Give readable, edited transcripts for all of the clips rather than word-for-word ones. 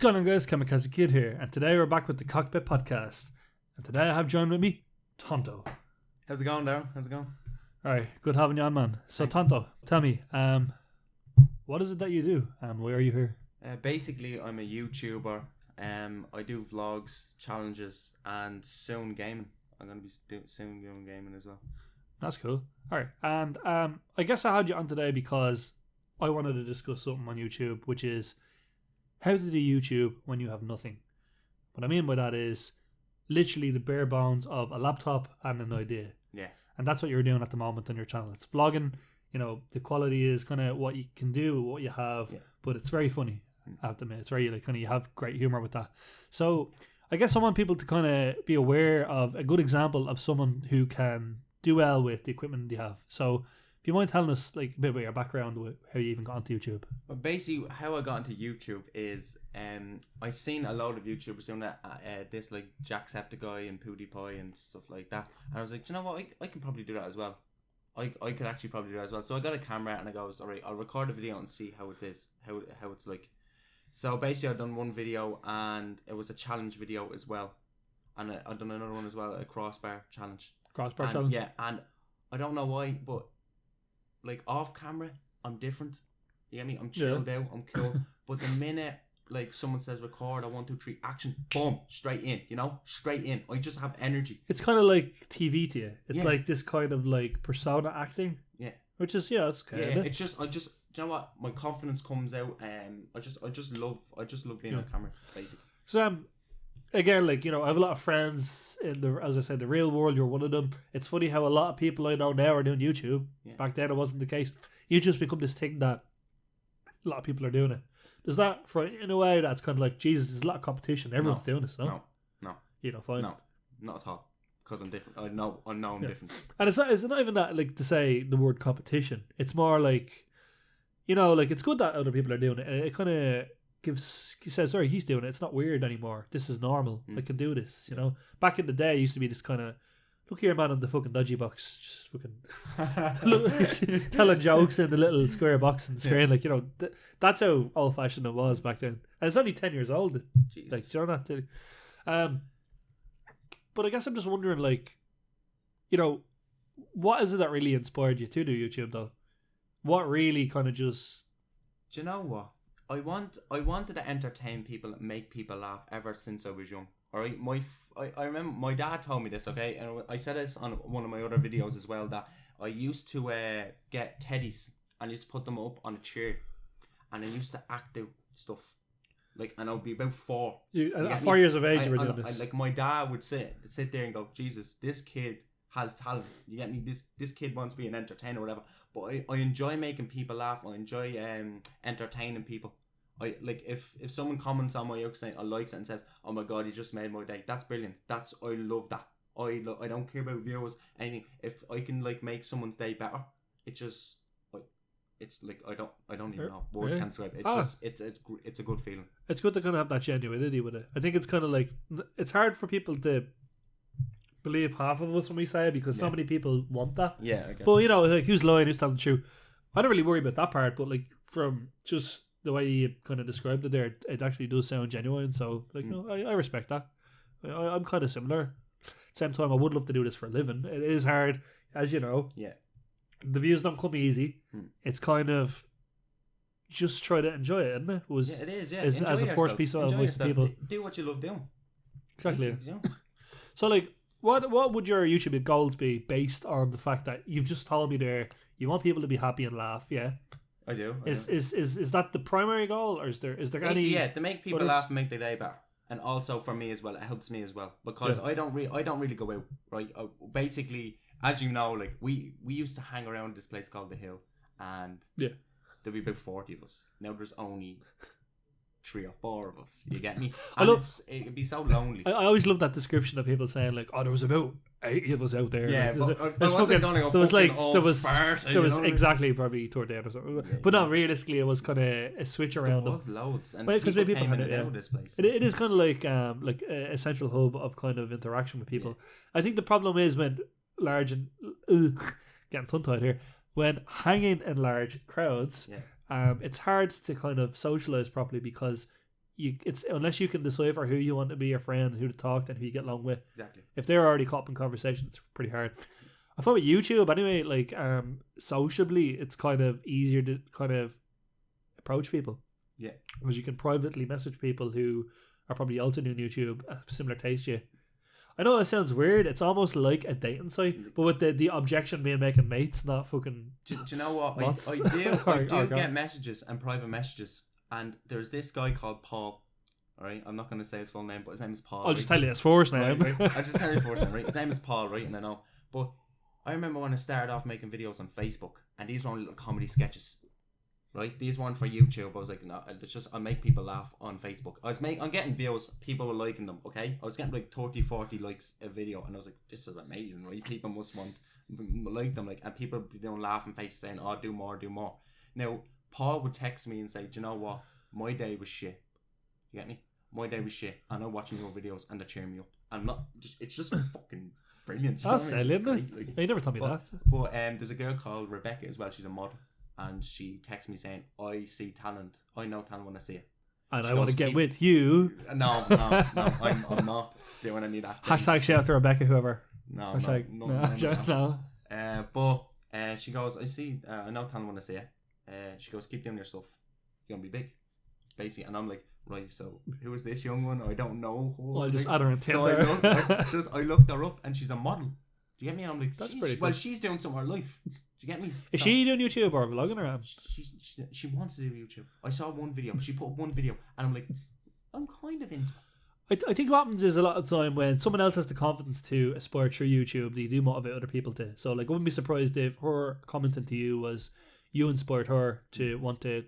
going on, guys? Kamikaze Kid here, and today we're back with the Cockpit podcast. And today I have joined with me, Tonto. How's it going, Darren? How's it going? Alright, good having you on, man. So, Thanks. Tonto, tell me, what is it that you do, and why are you here? Basically, I'm a YouTuber. I do vlogs, challenges, and soon gaming. I'm going to be soon doing gaming as well. That's cool. Alright, and I guess I had you on today because I wanted to discuss something on YouTube, which is how to do YouTube when you have nothing. What I mean by that is literally the bare bones of a laptop and an idea. Yeah. And that's what you're doing at the moment on your channel. It's vlogging, you know, the quality is kind of what you can do, what you have, but it's very funny, I have to admit. It's very, like, kind of, you have great humor with that. So I guess I want people to kind of be aware of a good example of someone who can do well with the equipment they have. So if you mind telling us, like, a bit about your background with how you even got onto YouTube. Well, basically, how I got into YouTube is I seen a load of YouTubers doing that, this like Jacksepticeye and PewDiePie and stuff like that, and I was like, you know what, I can probably do that as well. I could actually probably do that as well. So I got a camera and I goes, alright, I'll record a video and see how it is, how it's like. So basically, I've done one video and it was a challenge video as well, and I've done another one as well, a crossbar challenge. Challenge? Yeah, and I don't know why, but like off camera, I'm different. You get me? I'm chilled out, I'm cool. But the minute like someone says record, 1, 2, 3, action, boom, straight in, you know? Straight in. I just have energy. It's kind of like TV to you. It's like this kind of like persona acting. Yeah. Which is, it's okay. Yeah, it's just, do you know what? My confidence comes out. I just love being on camera, basically. So, again, like, you know, I have a lot of friends in the, as I said, the real world. You're one of them. It's funny how a lot of people I know now are doing YouTube. Yeah. Back then it wasn't the case. YouTube's become this thing that a lot of people are doing it. Does that, for in a way, that's kind of like, Jesus, there's a lot of competition. Everyone's doing this, no? No. You don't find? No, not at all. Because I'm different. I know I'm different. And it's not even that, like, to say the word competition. It's more like, you know, like, it's good that other people are doing it. It kind of says, sorry, he's doing it. It's not weird anymore. This is normal. I can do this, you know. Back in the day, it used to be this kind of, look here, man, on the fucking dodgy box, just fucking telling jokes in the little square box on the screen. Like, you know, that's how old fashioned it was back then. And it's only 10 years old. Jesus. Like, do you know that? But I guess I'm just wondering, like, you know, what is it that really inspired you to do YouTube, though? What really kind of just... Do you know what? I wanted to entertain people and make people laugh ever since I was young. Alright, I remember my dad told me this, okay, and I said this on one of my other videos as well, that I used to get teddies and I used to put them up on a chair and I used to act out stuff. Like, and I would be about 4. At 4 years of age, you were doing this. Like, my dad would sit there and go, Jesus, this kid has talent. You get me? This kid wants to be an entertainer or whatever. But I enjoy making people laugh. I enjoy entertaining people. I like if someone comments on my YouTube saying or likes it and says, "Oh my God, you just made my day." That's brilliant. I love that. I don't care about views, anything. If I can like make someone's day better, it just like it's like I don't even know words can describe it. It's a good feeling. It's good to kind of have that genuinity with it. I think it's kind of like, it's hard for people to believe half of us when we say it because so many people want that. Yeah, I guess. But you know, like, who's lying, who's telling the truth? I don't really worry about that part, but like from just the way you kind of described it there, it actually does sound genuine. So, like, you know, I respect that. I'm kind of similar. Same time, I would love to do this for a living. It is hard, as you know. Yeah. The views don't come easy. It's kind of just try to enjoy it, isn't it? It is, yeah. As a first piece of advice to people. Do what you love doing. Exactly. So, like, what would your YouTube goals be based on the fact that you've just told me there you want people to be happy and laugh? Yeah. I do. Is that the primary goal, or is there any? Yeah, to make people laugh and make their day better, and also for me as well, it helps me as well because I don't really go out, right. Basically, as you know, like we used to hang around this place called The Hill, and there'd be about 40 of us. Now there's only 3 or 4 of us. You get me? And it'd be so lonely. I always love that description of people saying like, "Oh, there was about 80 of us out there." Yeah, like, but I wasn't going to go. There was exactly probably toward down or something. Yeah, but not realistically, it was kind of a switch around. There was loads, and because people came came in and out of this place. It is kind of like a central hub of kind of interaction with people. Yeah. I think the problem is when large and getting tongue-tied here, when hanging in large crowds, it's hard to kind of socialise properly because it's unless you can decipher who you want to be your friend, who to talk to, and who you get along with. Exactly. If they're already caught up in conversation, it's pretty hard. I thought with YouTube anyway, like sociably, it's kind of easier to kind of approach people. Yeah. Because you can privately message people who are probably also doing YouTube, a similar taste to you. I know it sounds weird. It's almost like a dating site, but with the objection being making mates, not fucking. Do you know what? Bots. I do get messages and private messages, and there's this guy called Paul. All right, I'm not going to say his full name, but his name is Paul. I'll just tell you his first name. Right. I'll just tell you his first name. Right, his name is Paul. Right, and I know. But I remember when I started off making videos on Facebook, and these were only little comedy sketches. Right, these weren't for YouTube. I was like, no, it's just I make people laugh on Facebook. I'm getting views. People were liking them. Okay, I was getting like 30, 40 likes a video, and I was like, this is amazing, right? People must like them, like, and people would be doing laughing faces saying, oh, do more. Now Paul would text me and say, do you know what? My day was shit. You get me? My day was shit, and I'm watching your videos, and they're cheering me up. It's just fucking brilliant. That's silly, isn't it? Like, you never told me that. But there's a girl called Rebecca as well. She's a model. And she texts me saying, I see talent. I know talent when I see it. And I want to get with you. No, I'm not doing any of that. Hashtag shout out to Rebecca, whoever. No. But she goes, I know talent when I see it. She goes, keep doing your stuff. You're going to be big. Basically. And I'm like, right, so who is this young one? I don't know. I'll just add her on Tinder. So I looked her up, and she's a model. Do you get me? And I'm like, that's pretty well, she's doing something in her life. Do you get me? Is she doing YouTube or vlogging around? She wants to do YouTube. I saw one video. She put up one video, and I'm like, I'm kind of into it. I think what happens is a lot of time when someone else has the confidence to aspire through YouTube, they do motivate other people to. So like, I wouldn't be surprised if her commenting to you was you inspired her to want to,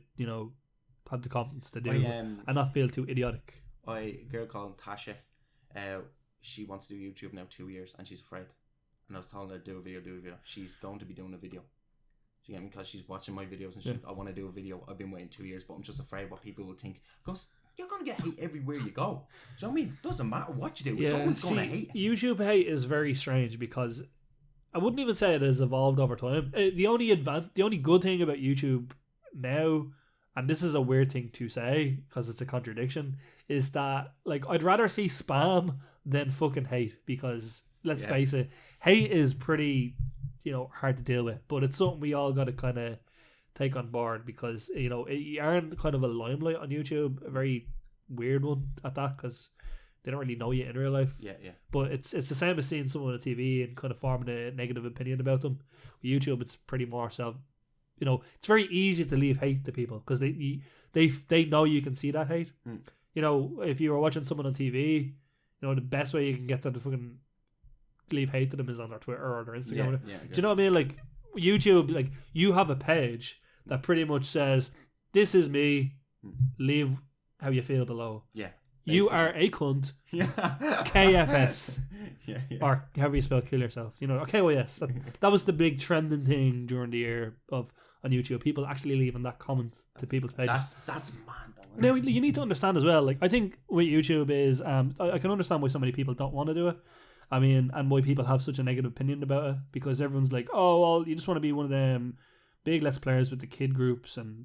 have the confidence to do and not feel too idiotic. A girl called Tasha, she wants to do YouTube now 2 years, and she's afraid. And I was telling her, do a video. She's going to be doing a video. Do you get me? Because she's watching my videos and she's like, I want to do a video. I've been waiting 2 years, but I'm just afraid what people will think. Because you're going to get hate everywhere you go. Do you know what I mean? Doesn't matter what you do. Someone's going to hate. YouTube hate is very strange because I wouldn't even say it has evolved over time. The only good thing about YouTube now, and this is a weird thing to say because it's a contradiction, is that like I'd rather see spam than fucking hate because let's face it, hate is pretty, hard to deal with, but it's something we all got to kind of take on board because, you aren't kind of a limelight on YouTube, a very weird one at that because they don't really know you in real life. Yeah. But it's the same as seeing someone on TV and kind of forming a negative opinion about them. With YouTube, it's pretty more self. It's very easy to leave hate to people because they know you can see that hate. If you were watching someone on TV, the best way you can get them to fucking leave hate to them is on their Twitter or their Instagram. Do you know what I mean? Like YouTube, like you have a page that pretty much says, "This is me. Leave how you feel below." Yeah. Basically. You are a cunt. KFS. Or however you spell kill yourself. Or KYS. That was the big trending thing during the year on YouTube. People actually leaving that comment to people's pages. That's mad though. Now you need to understand as well. Like I think with YouTube is I can understand why so many people don't want to do it. I mean, and why people have such a negative opinion about it because everyone's like, oh well, you just want to be one of them big Let's Players with the kid groups and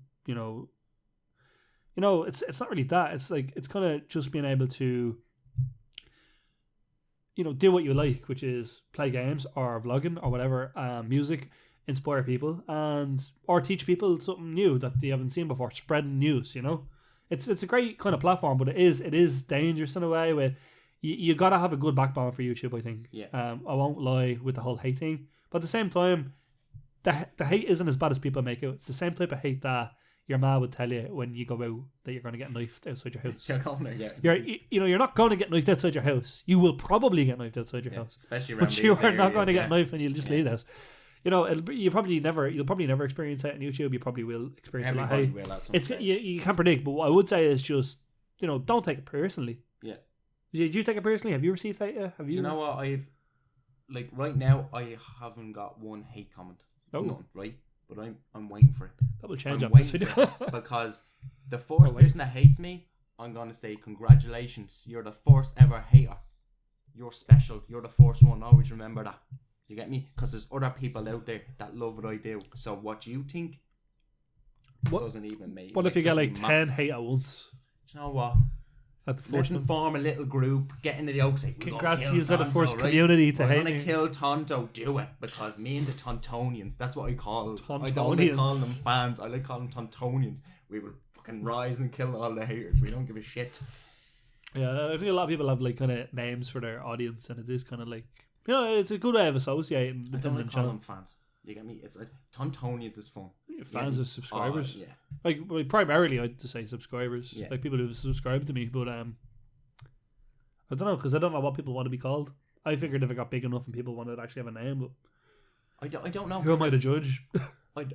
it's not really that. It's like it's kind of just being able to do what you like, which is play games or vlogging or whatever, music, inspire people or teach people something new that they haven't seen before, spreading news. It's a great kind of platform, but it is dangerous in a way where you gotta have a good backbone for YouTube, I think. I won't lie with the whole hate thing, but at the same time, the hate isn't as bad as people make it. It's the same type of hate that your ma would tell you when you go out that you're going to get knifed outside your house. You're not going to get knifed outside your house. You will probably get knifed outside your house, especially around but you are not going to get knifed and you'll just leave the house. You'll probably never experience it on YouTube. You probably will experience it. Hey, it's you can't predict, but what I would say is just don't take it personally. Yeah. Did you take it personally? Have you received hate? Have you? Do you know what right now? I haven't got one hate comment. None, right? But I'm waiting for it. That will change I'm waiting for it because the first person that hates me, I'm gonna say congratulations. You're the first ever hater. You're special. You're the first one. Always remember that. You get me? Because there's other people out there that love what I do. So what you think doesn't even make. What if you get like 10 hate at once? you know what? At the first Let's one. form a little group, get into the oak, say, Congrats, you are the first community to We're hate gonna me. kill Tonto, do it, because me and the Tontonians, that's what I call them. I don't Tontonians. like calling them fans, I like calling them Tontonians. We will fucking rise and kill all the haters, we don't give a shit. Yeah, I think a lot of people have like kind of names for their audience, and it is kind of like, you know, it's a good way of associating I with don't them. like calling them fans, you get me? It's like, Tontonians is fun. Fans of subscribers. Oh, yeah. Like primarily, I'd just say subscribers. Yeah. Like people who've subscribed to me, but I don't know, because I don't know what people want to be called. I figured if it got big enough and people wanted to actually have a name, but I don't know. who am I to judge? I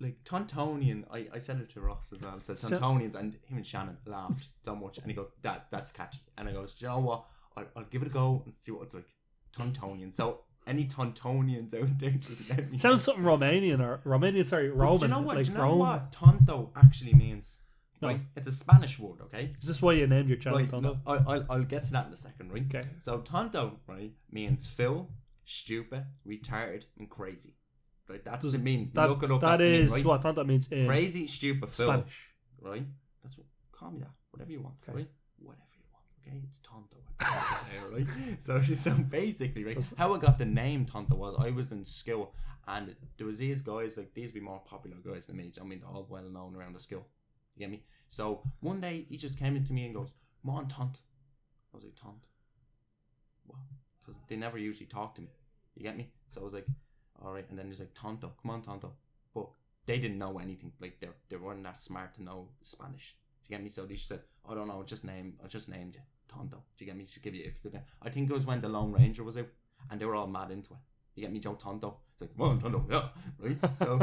like Tontonian. I said it to Ross as well. I said Tontonians, and him and Shannon laughed so much, and he goes, "That's catchy." And I goes, "Do you know what? I'll give it a go and see what it's like." Tontonian. So any Tontonians out there, just let me Sounds something Romanian or Romanian. Sorry, Roman. Do you know what? Like Do you know Rome. what Tonto actually means? No. Right? It's a Spanish word, okay? Is this why you named your channel Right, Tonto? no, I'll get to that in a second, right? Okay. So Tonto, right, means Phil, stupid, retarded, and crazy. Right, that's the mean. That, Look it up. that that's the mean, is right? what Tonto means in Crazy, stupid, Phil. Spanish. Right? That's what. Call me that. Whatever you want. Okay. Right? Whatever you want. Okay? It's Tonto. Right? So basically, right? How I got the name Tonto was I was in school, and there was these guys, like these be more popular guys than me. I mean, they're all well known around the school. You get me? So one day he just came into me and goes, "Come on, Tont." I was like, "Tont? What?" Because they never usually talk to me. You get me? So I was like, "All right." And then he's like, "Tonto, come on, Tonto." But they didn't know anything. Like they weren't that smart to know Spanish. Do you get me? So they just said, "I don't know. I just named you Tonto." Do you get me? Just give you if you could. I think it was when the Lone Ranger was out, and they were all mad into it. You get me, Joe Tonto? It's like, "Come on, Tonto, yeah." Right? So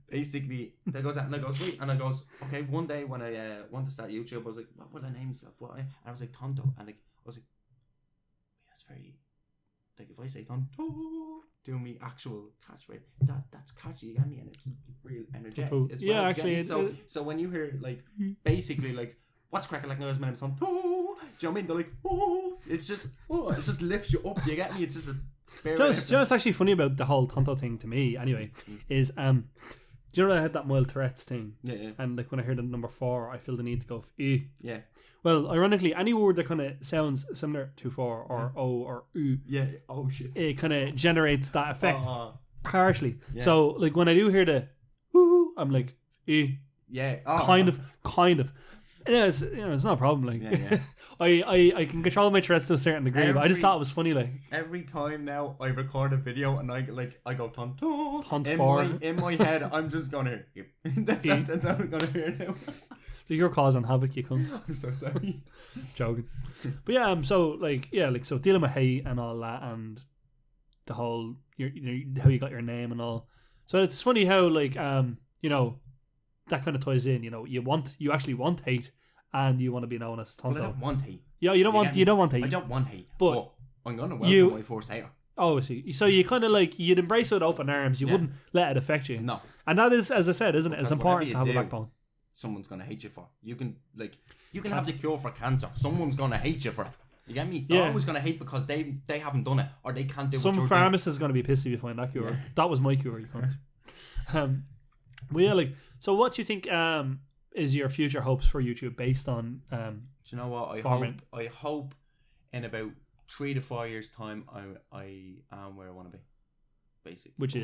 basically, that goes out, and I goes, "Wait," and I goes, "Okay." One day when I wanted to start YouTube, I was like, "What would I name myself?" And I was like, "Tonto," and like I was like, "Wait, that's very like if I say Tonto, do me actual catchphrase. That's catchy, you get me, and it's real energetic as well. Yeah, you actually, get me? So when you hear like basically like what's cracking like noise, my name's Tonto. Do you know what I mean? They're like, oh, it just lifts you up. You get me? It's just a spirit. Do you know what's actually funny about the whole Tonto thing to me anyway is do you know I had that mild Tourette's thing? Yeah. And like when I heard the number 4, I feel the need to go E. Yeah. Well, ironically, any word that kind of sounds similar to 4 or O or U, Yeah. Oh shit. it kind of generates that effect partially. Yeah. So like when I do hear the ooh, I'm like E. Yeah. Kind of. Yeah, it's not a problem. Like, Yeah. I can control my Tourette's to a certain degree, but I just thought it was funny. Like every time now I record a video and I go Tonto in my head, I'm just gonna hear. That's how I'm gonna hear now. So you're causing havoc, you cunt. I'm so sorry. Joking. But yeah, so so dealing with hate and all that, and the whole how you got your name and all. So it's funny how that kind of ties in. You actually want hate, and you want to be known as Tonto. Well, I don't want hate. Yeah, you don't want hate. I don't want hate, but I'm gonna welcome my first hater. Oh, I see. So you kind of you'd embrace it with open arms. You wouldn't let it affect you. No. And that is, as I said, isn't it? It's important to have a backbone. Someone's gonna hate you for. You can have the cure for cancer. Someone's gonna hate you for it. You get me? They're always gonna hate because they haven't done it or they can't do it. Some pharmacist is gonna be pissed if you find that cure. Yeah. That was my cure. You can't. Well, yeah, so what do you think is your future hopes for YouTube based on? Do you know what I hope in about 3 to 4 years time I am where I want to be, basically. Which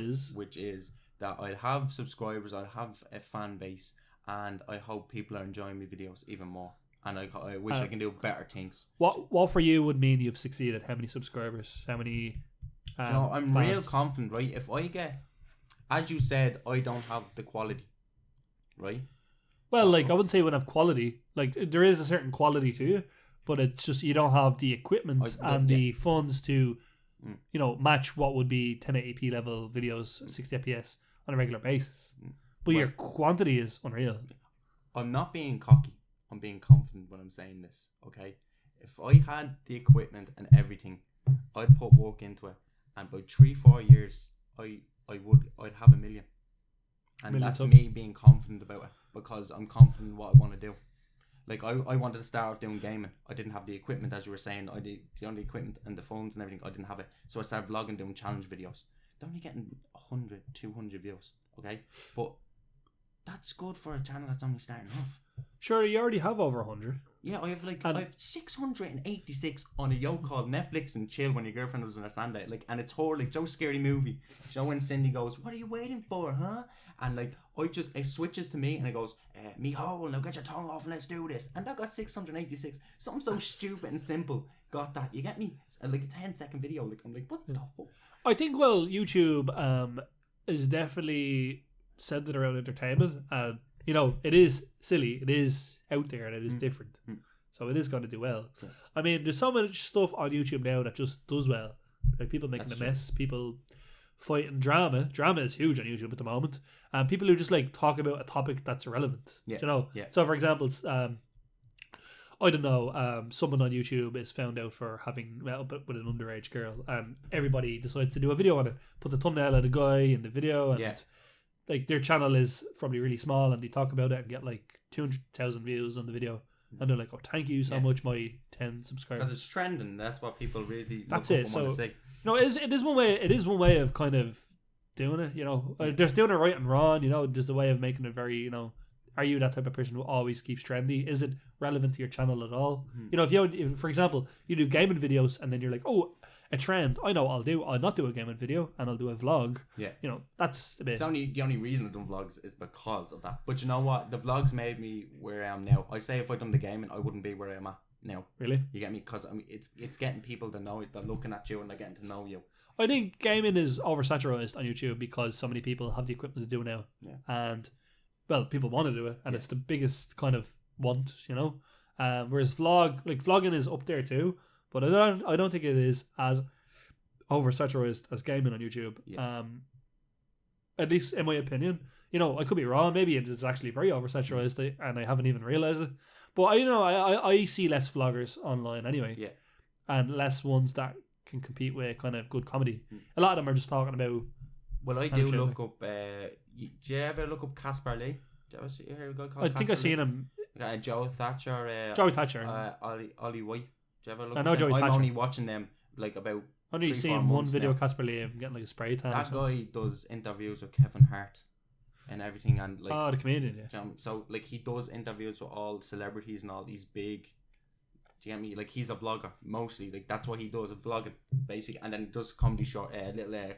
is that I'd have subscribers, I'd have a fan base, and I hope people are enjoying my videos even more. And I wish I can do better things. What for you would mean you've succeeded? How many subscribers? How many? I'm fans? real confident, right? If I get, as you said, I don't have the quality, right? Well, I wouldn't say you wouldn't have quality. There is a certain quality to you, but it's just you don't have the equipment and the funds to, match what would be 1080p level videos, 60 FPS on a regular basis. But your quantity is unreal. I'm not being cocky. I'm being confident when I'm saying this, okay? If I had the equipment and everything, I'd put work into it, and by 3-4 years, I'd have 1 million. And that's me being confident about it, because I'm confident in what I want to do. I wanted to start off doing gaming. I didn't have the equipment, as you were saying. I did the only equipment and the phones and everything. I didn't have it, so I started vlogging, doing challenge videos. They're only getting 100, 200 views, okay? But that's good for a channel that's only starting off. Sure, you already have over 100. Yeah, I have And- 686 on a yo called Netflix and chill when your girlfriend doesn't understand it. Like, and it's horror, like Joe's scary movie. Joe when Cindy goes, "What are you waiting for, huh?" And like, it switches to me and it goes, "Me hole, now get your tongue off and let's do this." And that got 686. Something so stupid and simple got that. You get me? It's like a 10-second video. Like, I'm like, what the fuck? I think, well, YouTube is definitely centered around entertainment, and you know, it is silly, it is out there, and it is different. So it is going to do well. Yeah. I mean, there's so much stuff on YouTube now that just does well. Like people making That's a mess, people fighting drama. Drama is huge on YouTube at the moment, and people who just like talk about a topic that's irrelevant. Yeah. Do you know? Yeah. So, for example, I don't know. Someone on YouTube is found out for having met up with an underage girl, and everybody decides to do a video on it. Put the thumbnail of the guy in the video, and like their channel is probably really small, and they talk about it and get like 200,000 views on the video, and they're like, "Oh, thank you so much, my 10 subscribers." Because it's trending. That's what people really. That's look it. up and So want to say. no, it is one way. It is one way of kind of doing it. You know, there's doing it right and wrong. You know, just a way of making it very. You know, are you that type of person who always keeps trendy? Is it relevant to your channel at all? You know, if for example, you do gaming videos and then you're like, "Oh, a trend. I know what I'll do. I'll not do a gaming video and I'll do a vlog." Yeah. You know, that's a bit. It's the only reason I've done vlogs is because of that. But you know what? The vlogs made me where I am now. I say if I'd done the gaming, I wouldn't be where I am at now. Really? You get me? Because I mean, it's getting people to know it. They're looking at you and they're getting to know you. I think gaming is oversaturated on YouTube because so many people have the equipment to do it now. Yeah. And, well, people want to do it, and it's the biggest kind of want, you know. Whereas vlogging is up there too, but I don't think it is as oversaturated as gaming on YouTube. Yeah. At least in my opinion. You know, I could be wrong. Maybe it is actually very oversaturated, and I haven't even realized it. But I see less vloggers online anyway. Yeah. And less ones that can compete with kind of good comedy. A lot of them are just talking about. Well, I do look up. Do you ever look up Caspar Lee? Do you ever hear a guy called? I think I've seen him. Joe Thatcher. Joey Thatcher. Ollie White. Do you ever look? I know at them? Joey Thatcher. I'm only watching them like about. I've only 3-4 seen one months video now. of Casper Lee getting like a spray tan. That guy does interviews with Kevin Hart and everything, and like the comedian, yeah. so like he does interviews with all celebrities and all these big. Do you get me? Like he's a vlogger mostly. Like that's what he does, vlogging basically, and then he does comedy little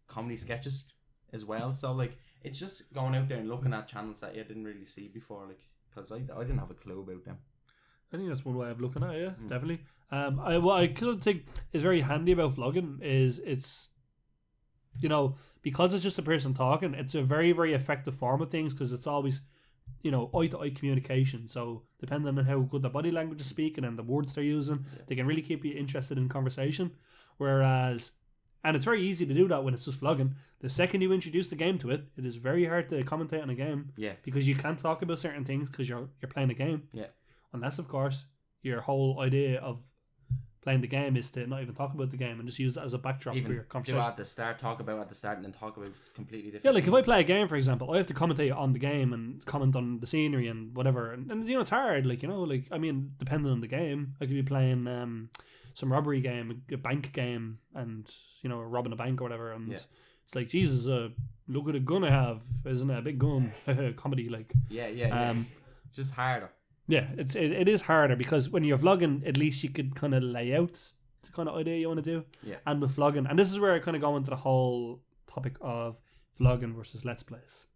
comedy sketches as well. So like it's just going out there and looking at channels that you didn't really see before, like because I didn't have a clue about them. I think that's one way of looking at it, yeah, definitely. What I kind of think is very handy about vlogging is it's, you know, because it's just a person talking, it's a very, very effective form of things because it's always, you know, eye-to-eye communication. So depending on how good the body language is speaking and the words they're using, they can really keep you interested in conversation. Whereas, and it's very easy to do that when it's just vlogging. The second you introduce the game to it, it is very hard to commentate on a game. Yeah. Because you can't talk about certain things because you're playing a game. Yeah. Unless, of course, your whole idea of playing the game is to not even talk about the game and just use it as a backdrop for your conversation. At the start, talk about at the start and then talk about completely different Yeah, like things. if I play a game, for example, I have to commentate on the game and comment on the scenery and whatever. And you know, it's hard. Like, you know, like, I mean, depending on the game, I could be playing some robbery game, a bank game, and, you know, robbing a bank or whatever. And it's like, Jesus, look at the gun I have. Isn't it a big gun? Comedy, like. Yeah. It's just harder. Yeah, it is harder because when you're vlogging, at least you could kind of lay out the kind of idea you want to do. Yeah. And with vlogging, and this is where I kind of go into the whole topic of vlogging versus let's plays.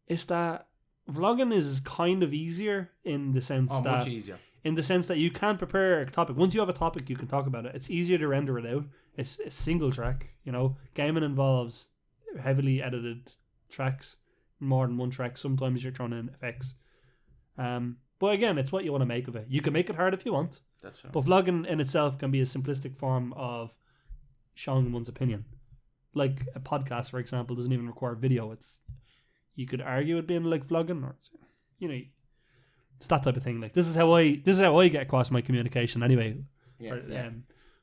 Is that vlogging is kind of easier in the sense that much easier. In the sense that you can prepare a topic. Once you have a topic, you can talk about it. It's easier to render it out. It's a single track. You know, gaming involves heavily edited tracks, more than one track. Sometimes you're throwing in effects. But again, it's what you want to make of it. You can make it hard if you want. That's right. But vlogging in itself can be a simplistic form of showing one's opinion. Like a podcast, for example, doesn't even require video. It's, you could argue it being like vlogging, or you know, it's that type of thing. Like this is how I get across my communication anyway. Yeah.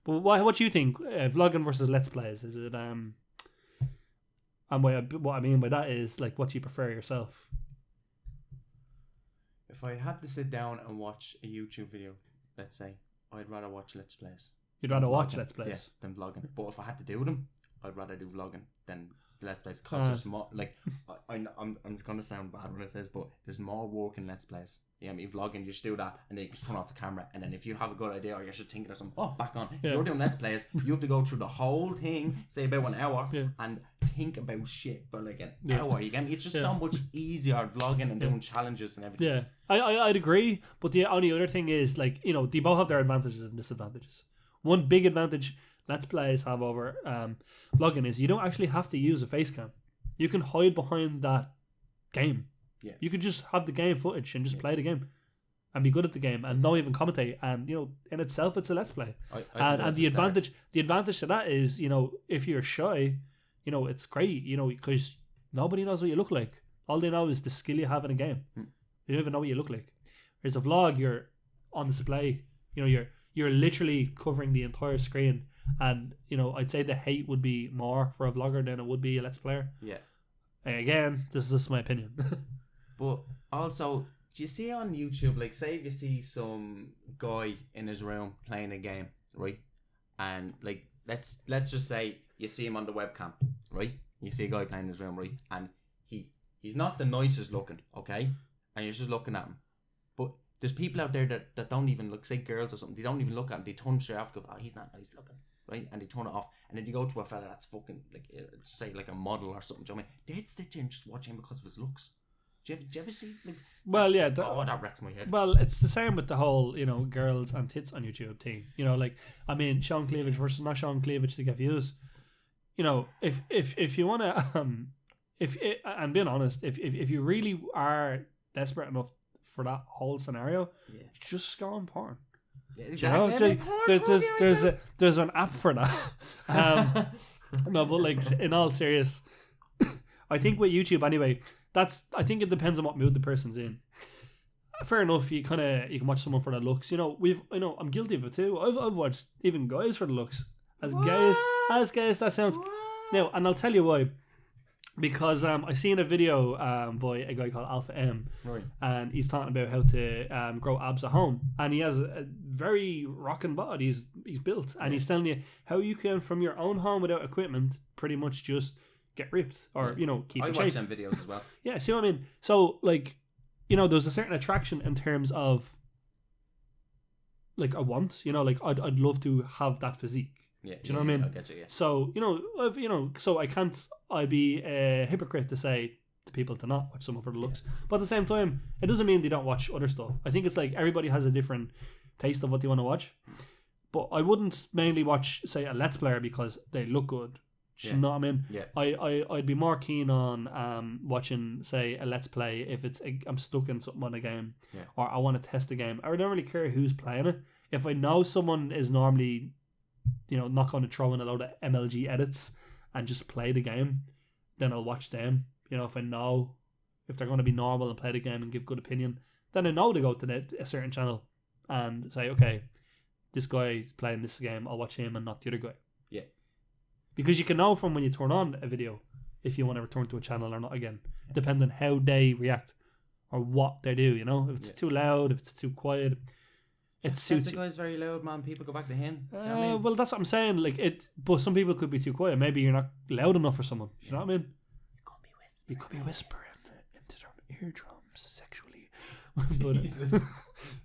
But what do you think? Vlogging versus let's plays, is it and what I mean by that is like, what do you prefer yourself? If I had to sit down and watch a YouTube video, let's say, I'd rather watch Let's Plays. You'd rather watch vlogging. let's plays? Yeah, than vlogging. But if I had to do them, I'd rather do vlogging than Let's Plays, because there's more, like, I'm going to sound bad when I say this, but there's more work in Let's Plays. You know what I mean? Vlogging, you just do that, and then you can turn off the camera, and then if you have a good idea, or you're just thinking of something, back on. If you're doing Let's Plays, you have to go through the whole thing, say about an hour, and think about shit for like an hour. You get me? It's just so much easier vlogging and doing challenges and everything. Yeah, I'd agree, but the only other thing is, like, you know, they both have their advantages and disadvantages. One big advantage Let's Plays have over vlogging is you don't actually have to use a face cam. You can hide behind that game. Yeah. You could just have the game footage and just play the game and be good at the game and not even commentate. And, you know, in itself, it's a Let's Play. And the advantage to that is, you know, if you're shy, you know, it's great, you know, because nobody knows what you look like. All they know is the skill you have in a game. You don't even know what you look like. Whereas a vlog, you're on display. You know, you're literally covering the entire screen, and, you know, I'd say the hate would be more for a vlogger than it would be a Let's Player. Yeah. And again, this is just my opinion. But also, do you see on YouTube, like, say if you see some guy in his room playing a game, right? And, like, let's just say you see him on the webcam, right? You see a guy playing in his room, right? And he's not the nicest looking, okay? And you're just looking at him. But there's people out there that don't even look, say girls or something, they don't even look at him. They turn him straight off and go, he's not nice looking, right? And they turn it off. And then you go to a fella that's fucking, like, say, like a model or something, do you know what I mean? They'd sit there and just watch him because of his looks. Do you ever see, like... Well, yeah. that wrecks my head. Well, it's the same with the whole, you know, girls and tits on YouTube thing. You know, like, I mean, shown cleavage versus not shown cleavage to get views. You know, if you want to... and being honest, if you really are desperate enough for that whole scenario, just go on porn. Yeah, exactly. You know, there's an app for that. No, but, like, in all serious, I think with YouTube anyway, I think it depends on what mood the person's in. Fair enough, you can watch someone for the looks. You know, I'm guilty of it too. I've watched even guys for the looks. As gay as that sounds. Now, and I'll tell you why. Because I seen a video by a guy called Alpha M, right, and he's talking about how to grow abs at home, and he has a very rocking body. He's built, and he's telling you how you can, from your own home without equipment, pretty much just get ripped or you know, keep in shape. I watch them videos as well. Yeah, see what I mean? So, like, you know, there's a certain attraction in terms of, like, a want. You know, like, I'd love to have that physique. Yeah, do you know what I mean? I get you, yeah. So, so I'd be a hypocrite to say to people to not watch someone for the looks. But at the same time, it doesn't mean they don't watch other stuff. I think it's like everybody has a different taste of what they want to watch. But I wouldn't mainly watch, say, a Let's Player because they look good. Do you know what I mean? Yeah. I'd be more keen on watching, say, a Let's Play if I'm stuck in something on a game, or I want to test a game. I don't really care who's playing it. If I know someone is normally, you know, not going to throw in a load of MLG edits and just play the game, then I'll watch them. You know, if I know if they're going to be normal and play the game and give good opinion, then I know to go to a certain channel and say, okay, this guy playing this game, I'll watch him and not the other guy. Yeah. Because you can know from when you turn on a video if you want to return to a channel or not again, depending on how they react or what they do, you know? If it's too loud, if it's too quiet. It suits the guy's very loud, man. People go back to him. Do you know what I mean? Well, that's what I'm saying. Like, but some people could be too quiet. Maybe you're not loud enough for someone. You know what I mean? You could be whispering into their eardrums sexually. But,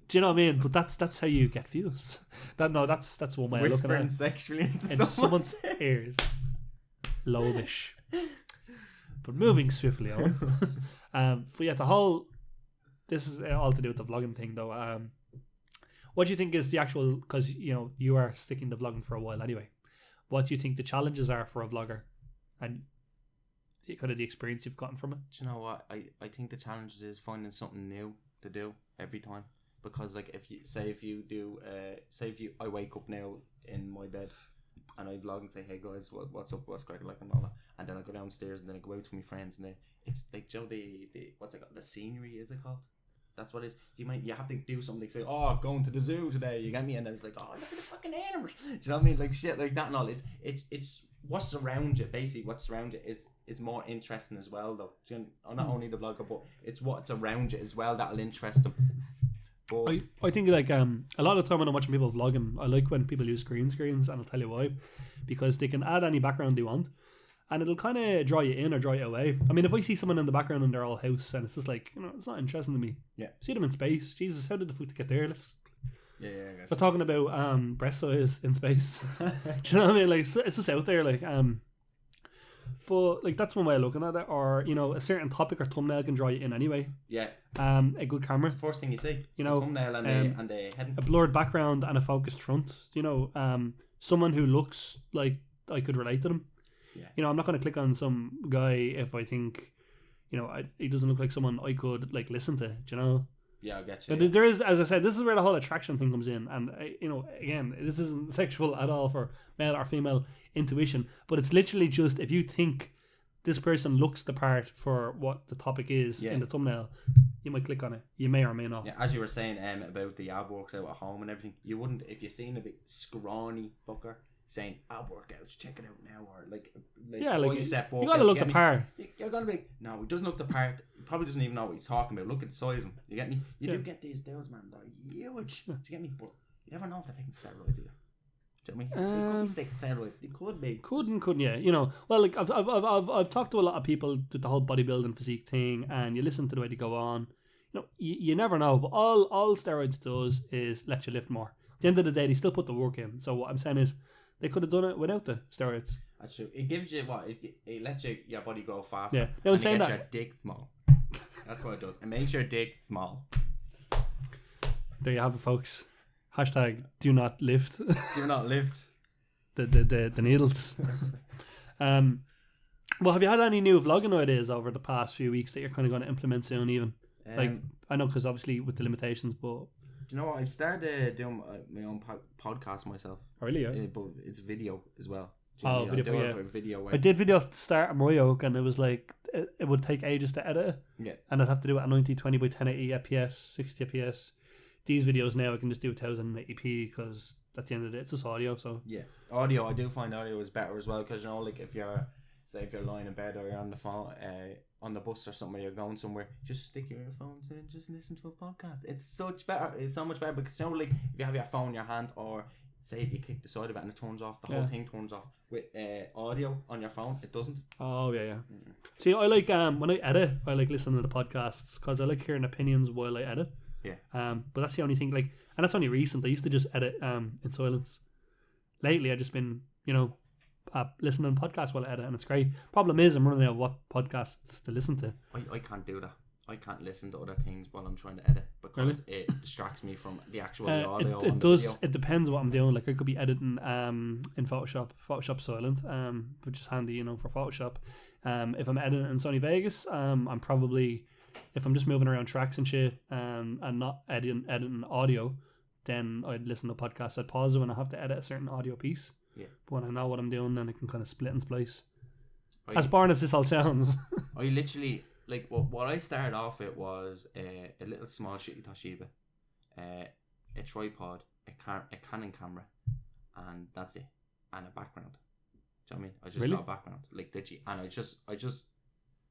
do you know what I mean? But that's how you get views. That's one way of looking at it. Whispering sexually into someone's ears. Lowish. But moving swiftly on. But yeah, this is all to do with the vlogging thing, though. What do you think is the actual, because, you know, you are sticking to vlogging for a while anyway, what do you think the challenges are for a vlogger and kind of the experience you've gotten from it? Do you know what? I think the challenges is finding something new to do every time. Because, like, I wake up now in my bed and I vlog and say, hey guys, what's up, what's cracking, like, and all that, and then I go downstairs and then I go out with my friends and it's like, Joe, the what's it called, the scenery, is it called? That's what it is. You have to do something like, say, going to the zoo today, you get me? And then it's like, look at the fucking animals. Do you know what I mean? Like, shit like that and all. It's what's around you, basically. What's around you is more interesting as well, though. So, not only the vlogger, but it's what's around you as well that'll interest them. But I think like a lot of the time when I'm watching people vlogging, I like when people use green screens, and I'll tell you why. Because they can add any background they want, and it'll kind of draw you in or draw you away. I mean, if I see someone in the background in their old house, and it's just like, it's not interesting to me. Yeah. See them in space. Jesus, how did the fuck to get there? yeah. We're talking about breast size in space. Do you know what I mean? Like, it's just out there, like But like that's one way of looking at it, or a certain topic or thumbnail can draw you in anyway. Yeah. A good camera. The first thing you see, the thumbnail and the heading. A blurred background and a focused front. Someone who looks like I could relate to them. Yeah. I'm not going to click on some guy if I think, he doesn't look like someone I could like listen to. Do you know? Yeah, I get you. Yeah. There is, as I said, this is where the whole attraction thing comes in, and again, this isn't sexual at all for male or female intuition, but it's literally just if you think this person looks the part for what the topic is in the thumbnail, you might click on it. You may or may not. Yeah, as you were saying about the ab works out at home and everything, you wouldn't if you seen a bit scrawny fucker saying ab workouts, check it out now, or like bicep workouts. You gotta look the part. You're gonna be no, he doesn't look the part. He probably doesn't even know what he's talking about. Look at the size of him. You get me? You do get these dudes, man. They're huge. Do you get me? But you never know if they're taking steroids either. Do you know what I mean? They could be taking steroids. They could be. Couldn't yeah. Well, like I've talked to a lot of people with the whole bodybuilding physique thing, and you listen to the way they go on. You never know. But all steroids does is let you lift more. At the end of the day, they still put the work in. So what I'm saying is, they could have done it without the steroids. That's true. It gives you it lets your body grow faster. Yeah. No, and saying it gets that, your dick small. That's what it does. It makes your dick small. There you have it, folks. Hashtag do not lift. Do not lift. the needles. Well, have you had any new vlogging ideas over the past few weeks that you're kind of going to implement soon? Even I know because obviously with the limitations, but. Do you know what? I've started doing my own podcast myself. Oh, really? Yeah. But it's video as well. Video. I did video at the start of my oak, and it was like it would take ages to edit it. Yeah. And I'd have to do it at 1920 by 1080 FPS, 60 FPS. These videos now I can just do 1080p because at the end of the day it's just audio. So yeah, audio. I do find audio is better as well because like if you're lying in bed or you're on the phone, on the bus or something, or you're going somewhere, just stick your earphones in, just listen to a podcast. It's so much better because like if you have your phone in your hand, or say if you click the side of it and it turns off, the whole thing turns off. With audio on your phone, it doesn't. Oh yeah. See, I like when I edit, I like listening to the podcasts because I like hearing opinions while I edit. Yeah. But that's the only thing, and that's only recent. I used to just edit in silence. Lately, I've just been listening to podcasts while I edit, and it's great. Problem is, I'm running out of what podcasts to listen to. I can't do that. I can't listen to other things while I'm trying to edit because it distracts me from the actual audio. It does. Video. It depends what I'm doing. Like I could be editing in Photoshop silent, which is handy, for Photoshop. If I'm editing in Sony Vegas, I'm probably, if I'm just moving around tracks and shit, and not editing audio, then I'd listen to podcasts. I'd pause it when I have to edit a certain audio piece. Yeah. But when I know what I'm doing, then I can kind of split and splice. As boring as this all sounds. I literally. Like what I started off with was a little small shitty Toshiba, a tripod, a Canon camera, and that's it, and a background. Do you know what I mean? I just got a background, like literally, and I just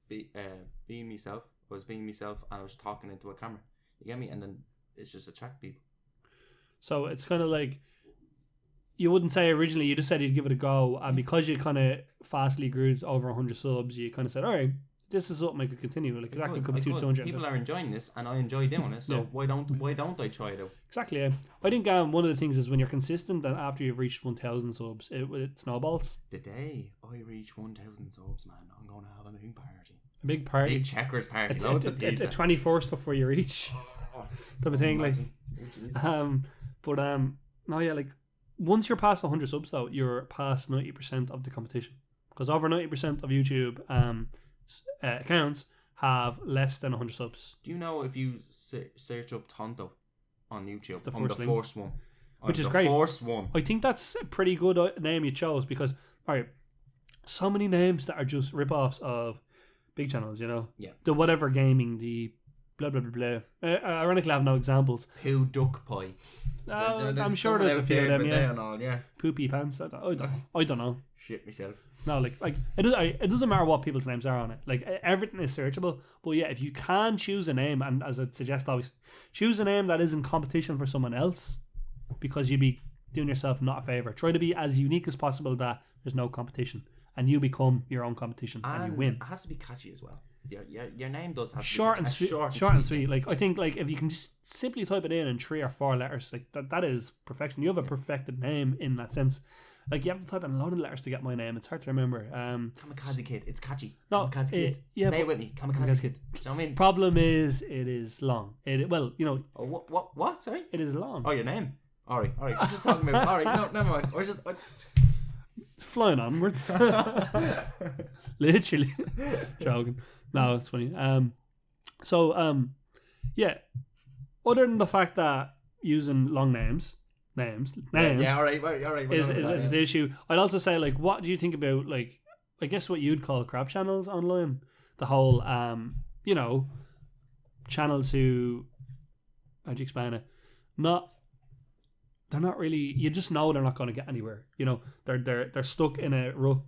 being myself. I was being myself, and I was talking into a camera. You get me? And then it's just attract people. So it's kind of like. You wouldn't say originally. You just said you'd give it a go, and because you kind of fastly grew to over 100 subs, you kind of said, "All right, this is something I could continue." Like that could be 200. People are enjoying this, and I enjoy doing it. So why don't I try it out? Exactly. Yeah. I think one of the things is when you're consistent, and after you've reached 1,000 subs, it snowballs. The day I reach 1,000 subs, man, I'm going to have a big party. A big party. Big checkers party. Loads of pizza. A 21st before you reach. Type of thing, like. No, yeah, like. Once you're past 100 subs, though, you're past 90% of the competition. Because over 90% of YouTube accounts have less than 100 subs. Do you know if you search up Tonto on YouTube, the first one, which is great. First one. I think that's a pretty good name you chose because, alright, so many names that are just rip-offs of big channels, Yeah. The whatever gaming, the blah blah blah blah. Ironically, I have no examples. Poo duck pie. I'm sure there's a few of them. Yeah. And all, yeah. Poopy pants. I don't know. Shit myself. No, like it doesn't matter what people's names are on it. Like everything is searchable. But yeah, if you can choose a name, and as I'd suggest always, choose a name that is in competition for someone else, because you'd be doing yourself not a favour. Try to be as unique as possible that there's no competition, and you become your own competition and you win. It has to be catchy as well. Your name does have to short be and sweet. Short and sweet. Like I think, like if you can just simply type it in 3 or 4 letters, like that is perfection. You have a perfected name in that sense. Like you have to type in a lot of letters to get my name. It's hard to remember. Kamikaze Kid. It's catchy. No, Kamikaze Kid. Yeah, say it with me. Kamikaze Kid. Do you know what I mean? Problem is, it is long. Well, you know. Oh, what? Sorry. It is long. Oh, your name. All right. I'm just talking about. All right. No, never mind. Flying onwards. Literally. Joking. No, it's funny. Yeah. Other than the fact that using long names. Yeah, all right. Is the issue. I'd also say, like, what do you think about, like, I guess what you'd call crap channels online? The whole, channels who, how'd you explain it? They're not really. You just know they're not going to get anywhere. You know, they're stuck in a rut.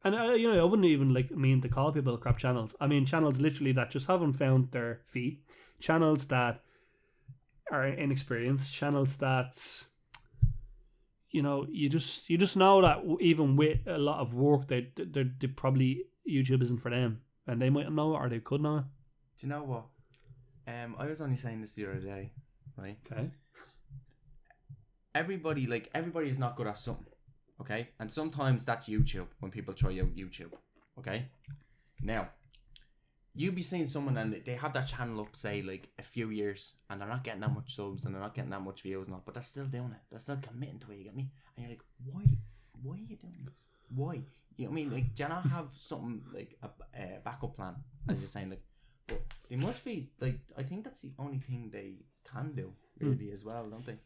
And I wouldn't even mean to call people crap channels. I mean channels literally that just haven't found their feet. Channels that are inexperienced. Channels that you just know that even with a lot of work, they probably YouTube isn't for them, and they might know it or they could know it. Do you know what? I was only saying this the other day, right? Okay. Everybody is not good at something, okay? And sometimes that's YouTube, when people try out YouTube, okay? Now, you be seeing someone and they have that channel up, say, like, a few years, and they're not getting that much subs, and they're not getting that much views and all, but they're still doing it. They're still committing to it, you get me? And you're like, why? Why are you doing this? Why? You know what I mean? Like, do you not have something, like, a backup plan, as you're saying, like, but they must be, like, I think that's the only thing they can do, really, as well, don't they?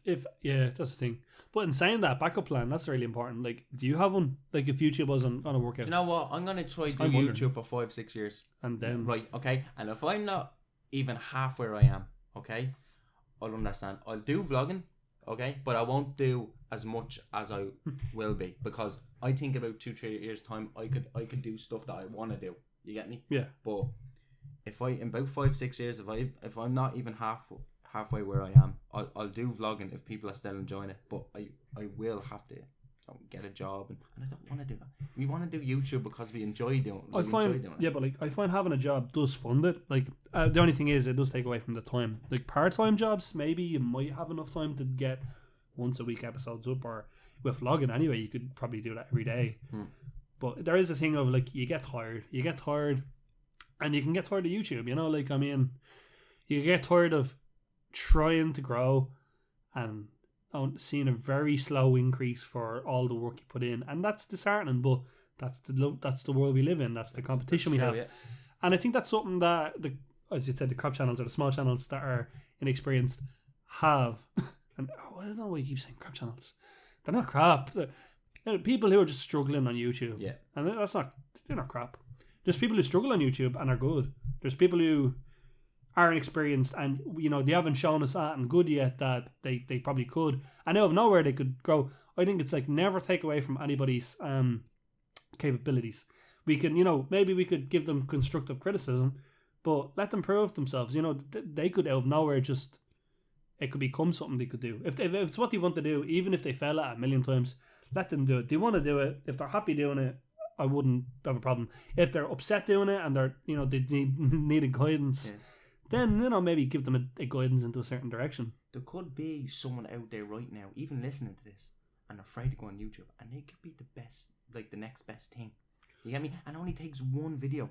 That's the thing. But in saying that, backup plan, that's really important. Like, do you have one? Like, if YouTube wasn't going to work out? Do you know what? I'm going to try do YouTube for 5-6 years. And then... Right, okay? And if I'm not even half where I am, okay? I'll understand. I'll do vlogging, okay? But I won't do as much as I will be. Because I think about 2-3 years' time, I could do stuff that I want to do. You get me? Yeah. But if in about 5-6 years, if I'm not even halfway where I am, I'll do vlogging if people are still enjoying it, but I will have to get a job, and I don't want to do that. We want to do YouTube because we enjoy doing it. Yeah, but I find having a job does fund it. Like, the only thing is it does take away from the time. Like, part-time jobs, maybe you might have enough time to get once a week episodes up, or with vlogging anyway, you could probably do that every day. But there is a thing of, like, you get tired, and you can get tired of YouTube, you know? Like, I mean, you get tired of trying to grow and seeing a very slow increase for all the work you put in, and that's disheartening, but that's the world we live in. That's the competition we have. Yeah. And I think that's something that as you said, the crap channels or the small channels that are inexperienced have. And I don't know why you keep saying crap channels. They're not crap. They're people who are just struggling on YouTube. Yeah. And they're not crap. There's people who struggle on YouTube and are good. There's people who are inexperienced and, they haven't shown us that and good yet that they probably could. And out of nowhere they could grow. I think it's like never take away from anybody's capabilities. We can, maybe we could give them constructive criticism, but let them prove themselves. They could out of nowhere it could become something they could do. If it's what they want to do, even if they fail at it 1,000,000 times, let them do it. They want to do it. If they're happy doing it, I wouldn't have a problem. If they're upset doing it and they're, they needed guidance, then, maybe give them a guidance into a certain direction. There could be someone out there right now, even listening to this, and afraid to go on YouTube, and they could be the best, like the next best thing. You get me? And it only takes one video.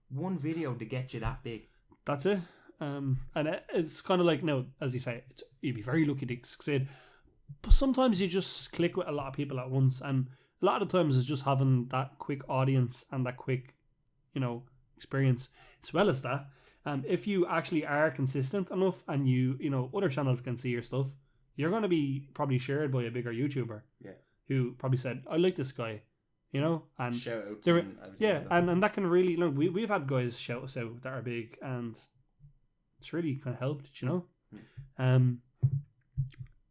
One video to get you that big. That's it. And it's kind of like, as you say, you'd be very lucky to succeed. But sometimes you just click with a lot of people at once, and a lot of the times it's just having that quick audience and that quick, experience. As well as that, if you actually are consistent enough and other channels can see your stuff, you're going to be probably shared by a bigger YouTuber. Yeah. Who probably said, I like this guy. you know, and shout outs there, and everything yeah, like that. and that can really, look, we've had guys shout us out that are big, and it's really kind of helped, you know,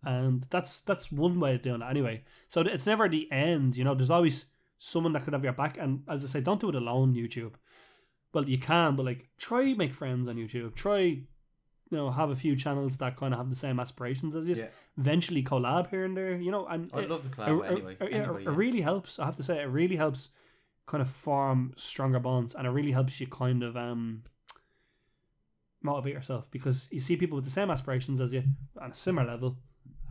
and that's one way of doing it anyway. So it's never the end, you know. There's always someone that could have your back, and as I say, don't do it alone. YouTube, well, you can, but like try make friends on YouTube. Try, have a few channels that kind of have the same aspirations as you. Yeah. Eventually collab here and there, and I'd love to collab anyway. It really helps. I have to say, it really helps kind of form stronger bonds, and it really helps you kind of motivate yourself, because you see people with the same aspirations as you on a similar level,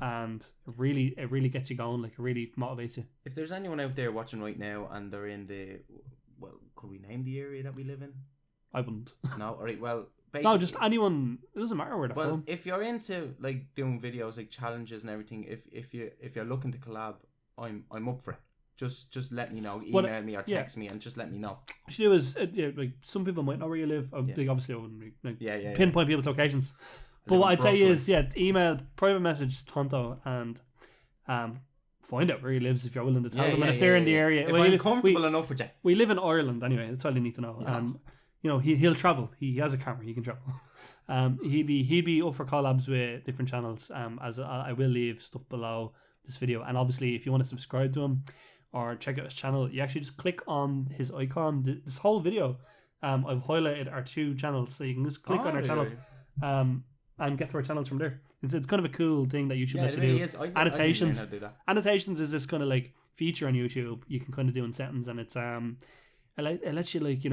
and it really gets you going. Like, it really motivates you. If there's anyone out there watching right now and they're in could we name the area that we live in? I wouldn't. No, alright, well, no, just anyone. It doesn't matter where they're from. Well, if you're into like doing videos, like challenges and everything, if you're looking to collab, I'm up for it. Just let me know. Email me or text me and just let me know. What you do is, like, some people might know where you live. They obviously wouldn't pinpoint people's locations. But what I'd say is, email, private message Tonto, and find out where he lives if you're willing to tell them. And if they're in the area, if I'm comfortable enough with you. We live in Ireland anyway. That's all you need to know. And he'll travel. He has a camera. He can travel. He'd be up for collabs with different channels. As I will leave stuff below this video, and obviously if you want to subscribe to him or check out his channel, you actually just click on his icon. This whole video, I've highlighted our 2 channels, so you can just click on our channels, and get to our channels from there. It's kind of a cool thing that YouTube lets you do. Annotations. Annotations is this kind of like feature on YouTube you can kind of do in settings, and it's it lets you, like,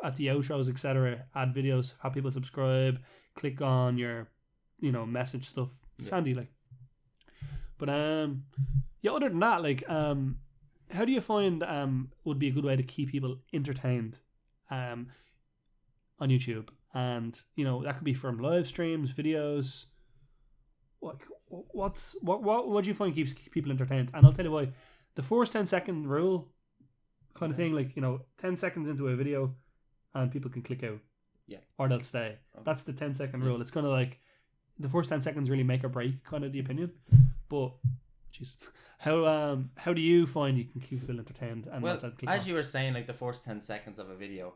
at the outros, etc., add videos, have people subscribe, click on your message stuff. It's handy, like. But other than that, like, how do you find would be a good way to keep people entertained on YouTube? And that could be from live streams, videos. What do you find keeps people entertained? And I'll tell you why. The first 10-second rule kind of thing, like, 10 seconds into a video and people can click out, or they'll stay. That's the 10-second rule. It's kind of like the first 10 seconds really make or break kind of the opinion. But jeez, how do you find you can keep people entertained? And as you were saying, like, the first 10 seconds of a video,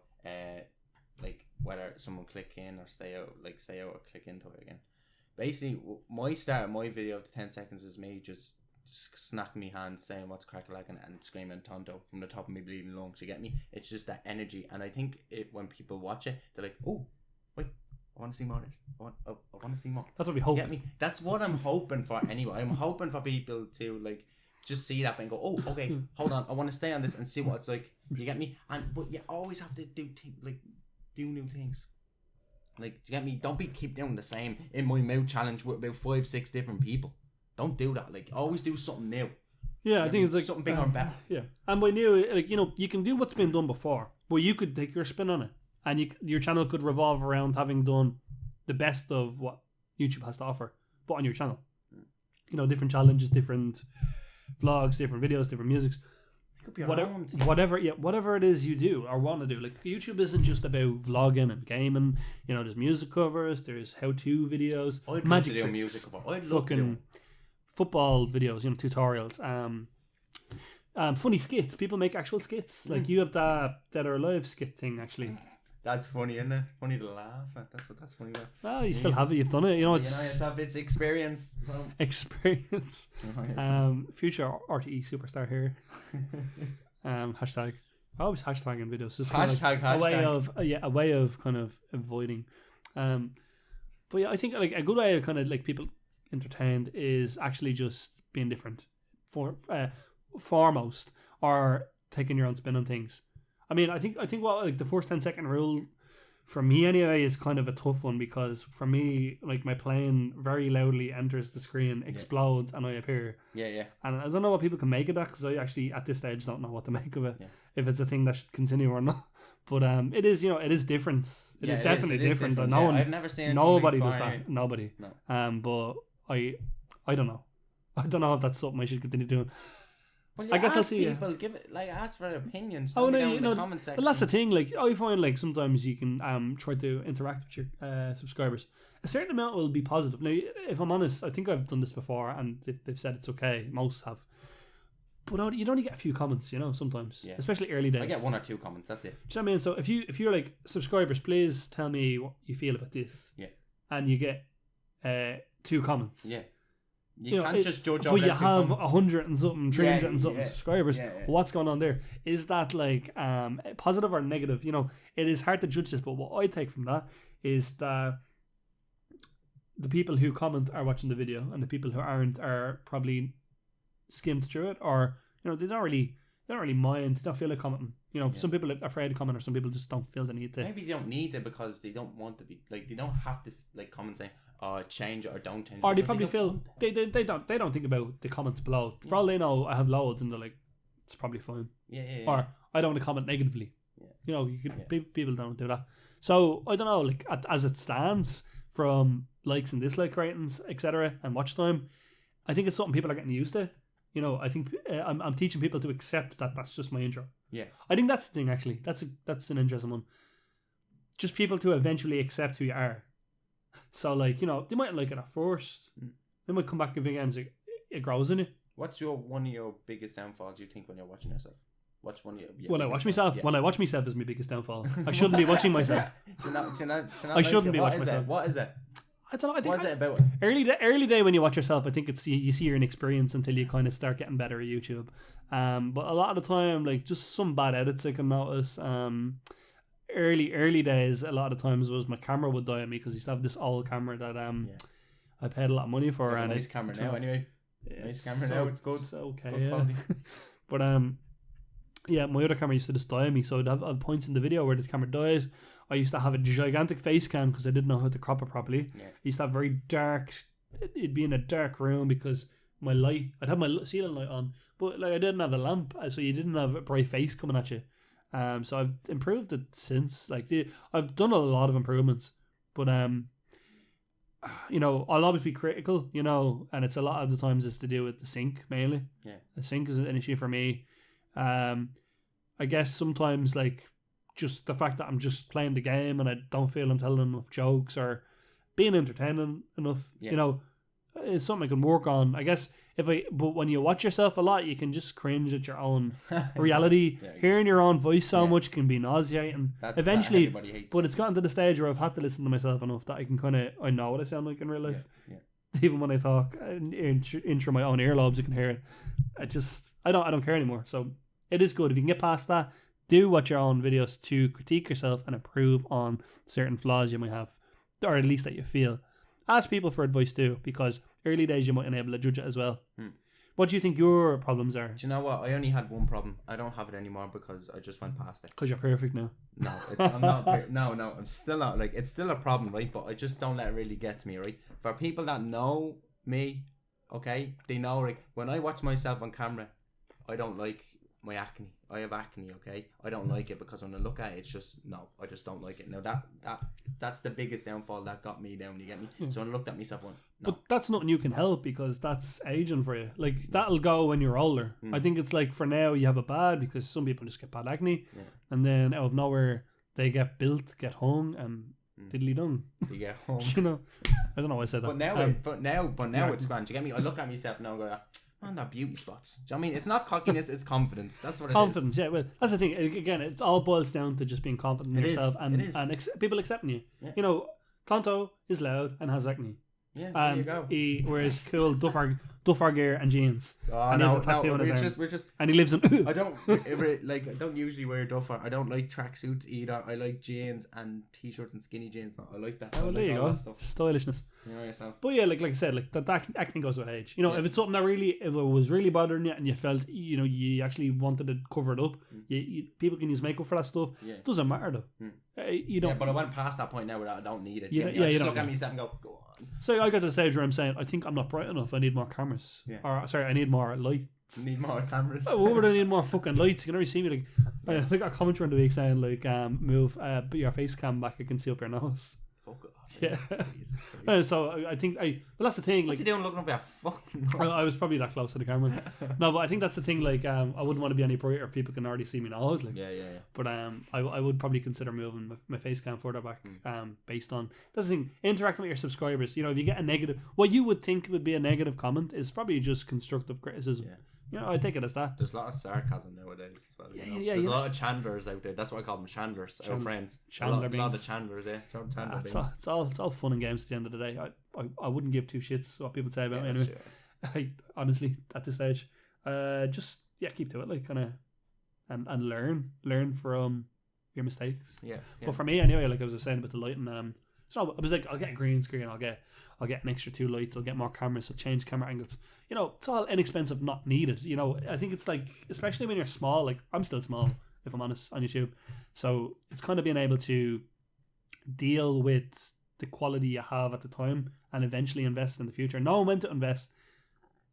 like, whether someone click in or stay out, like, stay out or click into it again. Basically, my start of my video of the 10 seconds is me just snacking me hands, saying what's crack-a-lackin' and screaming Tonto from the top of my bleeding lungs. You get me? It's just that energy, and I think when people watch it, they're like, oh, wait, I want to see more of this. I want to see more. That's what we hope. You get me? That's what I'm hoping for anyway. I'm hoping for people to, like, just see that and go, oh, okay, hold on, I want to stay on this and see what it's like. You get me? But you always have to do new things. Like, do you get me? Don't keep doing the same in my mouth challenge with about 5-6 different people. Don't do that. Like, always do something new. Yeah, I think it's like something bigger and better. Yeah, and by new, like, you can do what's been done before, but you could take your spin on it, and your channel could revolve around having done the best of what YouTube has to offer, but on your channel. Different challenges, different vlogs, different videos, different musics. Could be whatever it is you do or want to do. Like, YouTube isn't just about vlogging and gaming. There's music covers, there's how-to videos, I'd magic love to do tricks, music cover. I'd love to do football videos, tutorials, funny skits. People make actual skits. Like, you have that Dead or Alive skit thing, actually. That's funny, isn't it? Funny to laugh at. That's funny. Well, you still have it. You've done it. It's experience. So. Experience. Future RTE superstar here. Hashtag. I always hashtag in videos. It's hashtag. A way of kind of avoiding. But yeah, I think, like, a good way to kind of, like, people entertained is actually just being different, foremost, or taking your own spin on things. I mean, I think what, like, the first 10-second rule for me anyway is kind of a tough one, because for me, like, my plane very loudly enters the screen, explodes, and I appear. Yeah. And I don't know what people can make of that, because I actually at this stage don't know what to make of it. Yeah. If it's a thing that should continue or not. But it is, it is different. It is definitely different. No one, I've never seen nobody does that. Nobody. No. But I don't know. I don't know if that's something I should continue doing. Well, I guess I'll see people give it, like, ask for opinions. Oh no, in the comment section. But that's the thing. Like, I find, like, sometimes you can try to interact with your subscribers. A certain amount will be positive. Now, if I'm honest, I think I've done this before, and they've said it's okay. Most have. But you'd only get a few comments, sometimes. Yeah. Especially early days. I get 1 or 2 comments, that's it. Do you know what I mean? So if you're like, subscribers, please tell me what you feel about this. Yeah. And you get 2 comments. Yeah. You can't just judge but over you have 100 and something, 300 and something subscribers. Yeah. What's going on there? Is that like positive or negative? It is hard to judge this, but what I take from that is that the people who comment are watching the video, and the people who aren't are probably skimmed through it, or they don't really mind. They don't feel like commenting. Some people are afraid to comment, or some people just don't feel the need to. Maybe they don't need it because they don't want to be like, they don't have this like comment saying, change it or don't change it. Or they probably feel they don't think about the comments below. For all they know, I have loads, and they're like, it's probably fine. Yeah. Or I don't want to comment negatively. Yeah. People don't do that. So I don't know. Like as it stands, from likes and dislike ratings, etc., and watch time, I think it's something people are getting used to. I think I'm teaching people to accept that that's just my intro. Yeah. I think that's the thing, actually. That's an interesting one. Just people to eventually accept who you are. So, like, they mightn't like it at first. They might come back again and it grows in you. What's one of your biggest downfalls you think when you're watching yourself? What's one of your when I watch myself? Yeah. When I watch myself is my biggest downfall. I shouldn't be watching myself. I shouldn't be watching myself. What is it? I don't know. I think what is it about it? Early day when you watch yourself, I think you see your inexperience until you kind of start getting better at YouTube. But a lot of the time, like just some bad edits I can notice. Early days, a lot of times was my camera would die on me because I used to have this old camera that I paid a lot of money for. And nice camera now, anyway. Nice camera now. It's good. It's okay. Good quality. But my other camera used to just die on me, so I'd have points in the video where the camera died. I used to have a gigantic face cam because I didn't know how to crop it properly. Yeah. I used to have very dark. It'd be in a dark room because I'd have my ceiling light on, but like I didn't have a lamp, so you didn't have a bright face coming at you. So I've improved it since. Like I've done a lot of improvements, but I'll always be critical, and it's a lot of the times it's to do with the sync mainly. Yeah, the sync is an issue for me. I guess sometimes like just the fact that I'm just playing the game and I don't feel I'm telling enough jokes or being entertaining enough. Yeah. It's something I can work on. I guess but when you watch yourself a lot, you can just cringe at your own reality. Hearing your own voice so much can be nauseating. Eventually, but it's gotten to the stage where I've had to listen to myself enough that I know what I sound like in real life. Yeah. Even when I talk in through my own earlobes, you can hear it. I don't care anymore. So it is good if you can get past that. Do watch your own videos to critique yourself and improve on certain flaws you might have, or at least that you feel. Ask people for advice too, because early days you might not be able to judge it as well. What do you think your problems are? Do you know what? I only had one problem. I don't have it anymore because I just went past it. Because you're perfect now. No, I'm not. No, I'm still not. Like, it's still a problem, right? But I just don't let it really get to me, right? For people that know me, okay, they know, like, when I watch myself on camera, I don't like my acne. I have acne, okay? I don't like it because when I look at it, it's just, no, I just don't like it. Now, that's the biggest downfall that got me down, you get me? So when I looked at myself, I went, no. But that's nothing you can help because that's aging for you. Like, that'll go when you're older. I think it's like, for now, you have it bad because some people just get bad acne. Yeah. And then out of nowhere, they get built, get hung, and diddly done. They get hung. I don't know why I said that. But now it's grand. Do you get me? I look at myself now and go, man, that beauty spots. Do you know what I mean? It's not cockiness, it's confidence. That's what it is. Confidence, yeah. Well, that's the thing. Again, it all boils down to just being confident in yourself and people accepting you. Yeah. Tonto is loud and has acne. Yeah, there you go. He wears cool Duffer gear and jeans. And he has a tattoo on his arm. And he lives in. I don't usually wear Duffer. I don't like tracksuits either. I like jeans and t-shirts and skinny jeans. I like that. Oh, there you go. Stylishness. You know yourself. But yeah, like I said, like that acne goes with age. If it's something that if it was really bothering you and you felt you actually wanted to cover it up, people can use makeup for that stuff. Yeah. It doesn't matter though. You don't. Yeah, but I went past that point now where I don't need it. I just look at myself and go on. So I got to the stage where I'm saying, I think I'm not bright enough. I need more cameras. Yeah. Or sorry, I need more lights. Need more cameras. What would I need more fucking lights? You can already see me. Like, I got a comment during the week saying like, move your face cam back. I can see up your nose. Fuck off. Yeah. So I think well, that's the thing. What's like, he doing looking up at fucking? I was probably that close to the camera. No, but I think that's the thing. Like, I wouldn't want to be any brighter if people can already see me nose. Like, yeah. But I would probably consider moving my face cam further back. Based on that's the thing. Interacting with your subscribers. If you get a negative, what you would think would be a negative comment is probably just constructive criticism. Yeah. I take it as that. There's a lot of sarcasm nowadays as well. There's a lot of Chandlers out there. That's what I call them, Chandlers. Our friends. Chandler a lot of Chandlers, yeah. It's all fun and games at the end of the day. I wouldn't give two shits what people say about me anyway. Sure. Honestly, at this stage, just keep to it, like, kind of, and learn from your mistakes. Yeah. But for me anyway, like I was saying about the lighting, so I was like, I'll get a green screen, I'll get an extra 2 lights, I'll get more cameras, I'll change camera angles. It's all inexpensive, not needed. I think it's like, especially when you're small, like I'm still small, if I'm honest, on YouTube. So it's kind of being able to deal with the quality you have at the time and eventually invest in the future. Knowing when to invest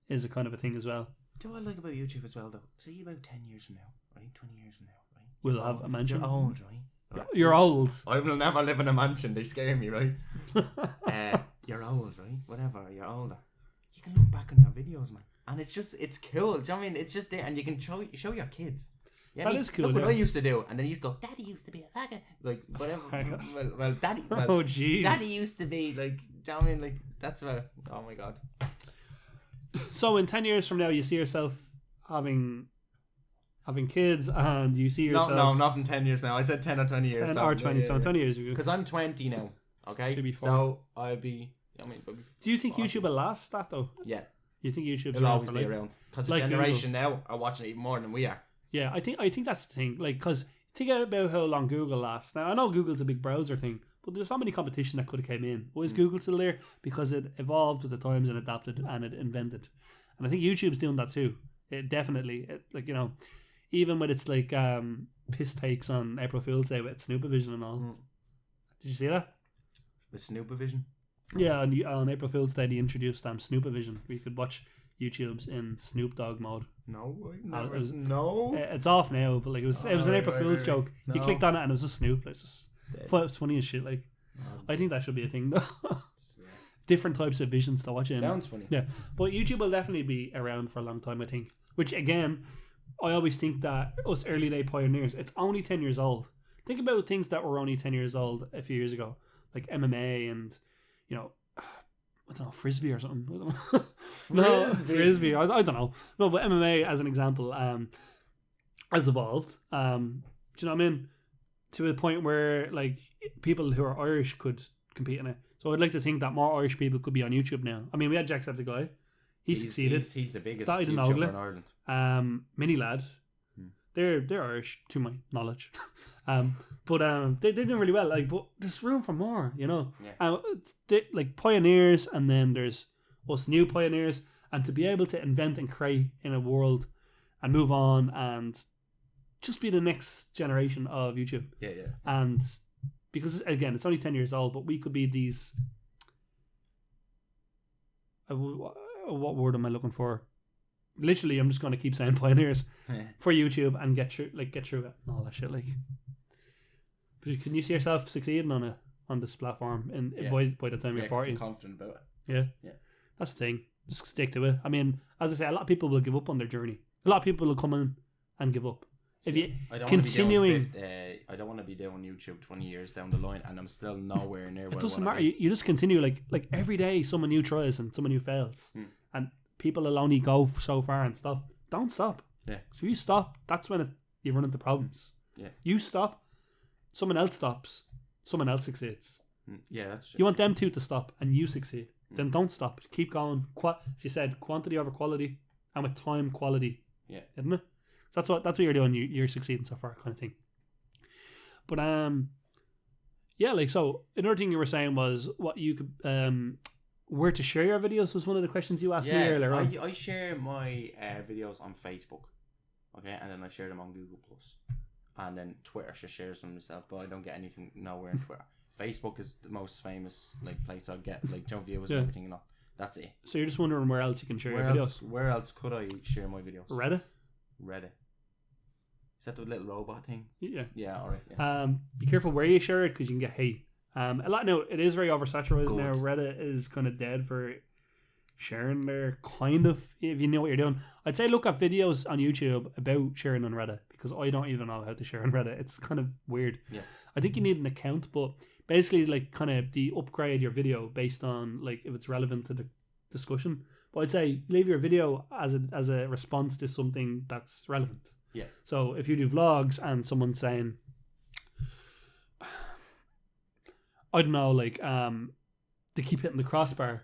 is a kind of a thing as well. Do what I like about YouTube as well, though? See, about 10 years from now, right? 20 years from now, right? We'll have a mansion. You're old, right? You're old. I will never live in a mansion. They scare me, right? You're old, right? Whatever. You're older. You can look back on your videos, man, and it's cool. Do you know what I mean? It's just there, and you can show your kids. Yeah, that is cool. Look what I used to do, and then you used to go, Daddy used to be a faggot, like whatever. well, Daddy. Well, oh, jeez. Daddy used to be like. Do you know what I mean? Like that's what. Oh my God. So in 10 years from now, you see yourself having kids, and you see yourself... No, not in 10 years now. I said 10 or 20 years. 10 or 20, so 20 years ago. Because I'm 20 now, okay? Should be 4. So I'll be... Do you think YouTube will last that, though? Yeah. You think YouTube's It'll always be around? Because the generation now are watching it even more than we are. Yeah, I think that's the thing. Like, because think about how long Google lasts. Now, I know Google's a big browser thing, but there's so many competition that could have came in. Why is Google still there? Because it evolved with the times and adapted and it invented. And I think YouTube's doing that too. It definitely, even with its like piss takes on April Fool's Day with Snoopavision and all. Did you see that? With Snoopavision? Yeah, on April Fool's Day they introduced Snoopavision, where you could watch YouTube's in Snoop Dogg mode. No, no. It's off now, but like it was an April Fool's joke. No. You clicked on it and it was just Snoop. It's funny as shit. Like, I think that should be a thing though. Different types of visions to watch in. Sounds funny. Yeah, but YouTube will definitely be around for a long time, I think. Which again, I always think that us early day pioneers, it's only 10 years old. Think about things that were only 10 years old a few years ago, like MMA and I don't know, frisbee or something. I don't know. No, frisbee. I don't know. No, but MMA as an example has evolved. Do you know what I mean? To a point where like people who are Irish could compete in it. So I'd like to think that more Irish people could be on YouTube now. I mean, we had Jacksepticeye. He's succeeded. He's the biggest YouTuber in Ireland. Mini Lad. They're Irish to my knowledge. But they're doing really well. Like, but there's room for more, Yeah. Like pioneers, and then there's us new pioneers, and to be able to invent and create in a world and move on and just be the next generation of YouTube. Yeah. And because again, it's only 10 years old, but we could be these. What word am I looking for? Literally, I'm just going to keep saying pioneers for YouTube and get through it and all that shit. Like, but can you see yourself succeeding on this platform by the time you're 40? I'm confident about it. Yeah. That's the thing. Just stick to it. I mean, as I say, a lot of people will give up on their journey. A lot of people will come in and give up. If you I don't want to be doing YouTube 20 years down the line, and I'm still nowhere near. It doesn't matter. You just continue. Like every day, someone new tries and someone new fails, and people will only go so far and stop. Don't stop. Yeah. So if you stop, that's when you run into problems. Yeah. You stop, someone else stops, someone else succeeds. Yeah, that's true. You want them two to stop and you succeed. Then don't stop. Keep going. As you said, quantity over quality, and with time, quality. Yeah. Isn't it? So that's what you're doing. You're succeeding so far, kind of thing. But yeah, like, so another thing you were saying was what you could where to share your videos was one of the questions you asked me earlier on. I share my videos on Facebook, okay, and then I share them on Google Plus, and then Twitter just shares them myself, but I don't get anything nowhere on Twitter. Facebook is the most famous like I'll get like viewers and everything, that's it. So you're just wondering where else you can share your videos? Where else could I share my videos? Reddit. Is that the little robot thing? Yeah. Yeah, alright. Yeah. Be careful where you share it because you can get hate. A lot now, it is very oversaturated now. Reddit is kind of dead for sharing there, kind of, if you know what you're doing. I'd say look at videos on YouTube about sharing on Reddit, because I don't even know how to share on Reddit. It's kind of weird. Yeah. I think you need an account, but basically like kind of upgrade your video based on like if it's relevant to the discussion. But I'd say leave your video as a response to something that's relevant. Yeah. So if you do vlogs and someone's saying, I don't know, like they keep hitting the crossbar.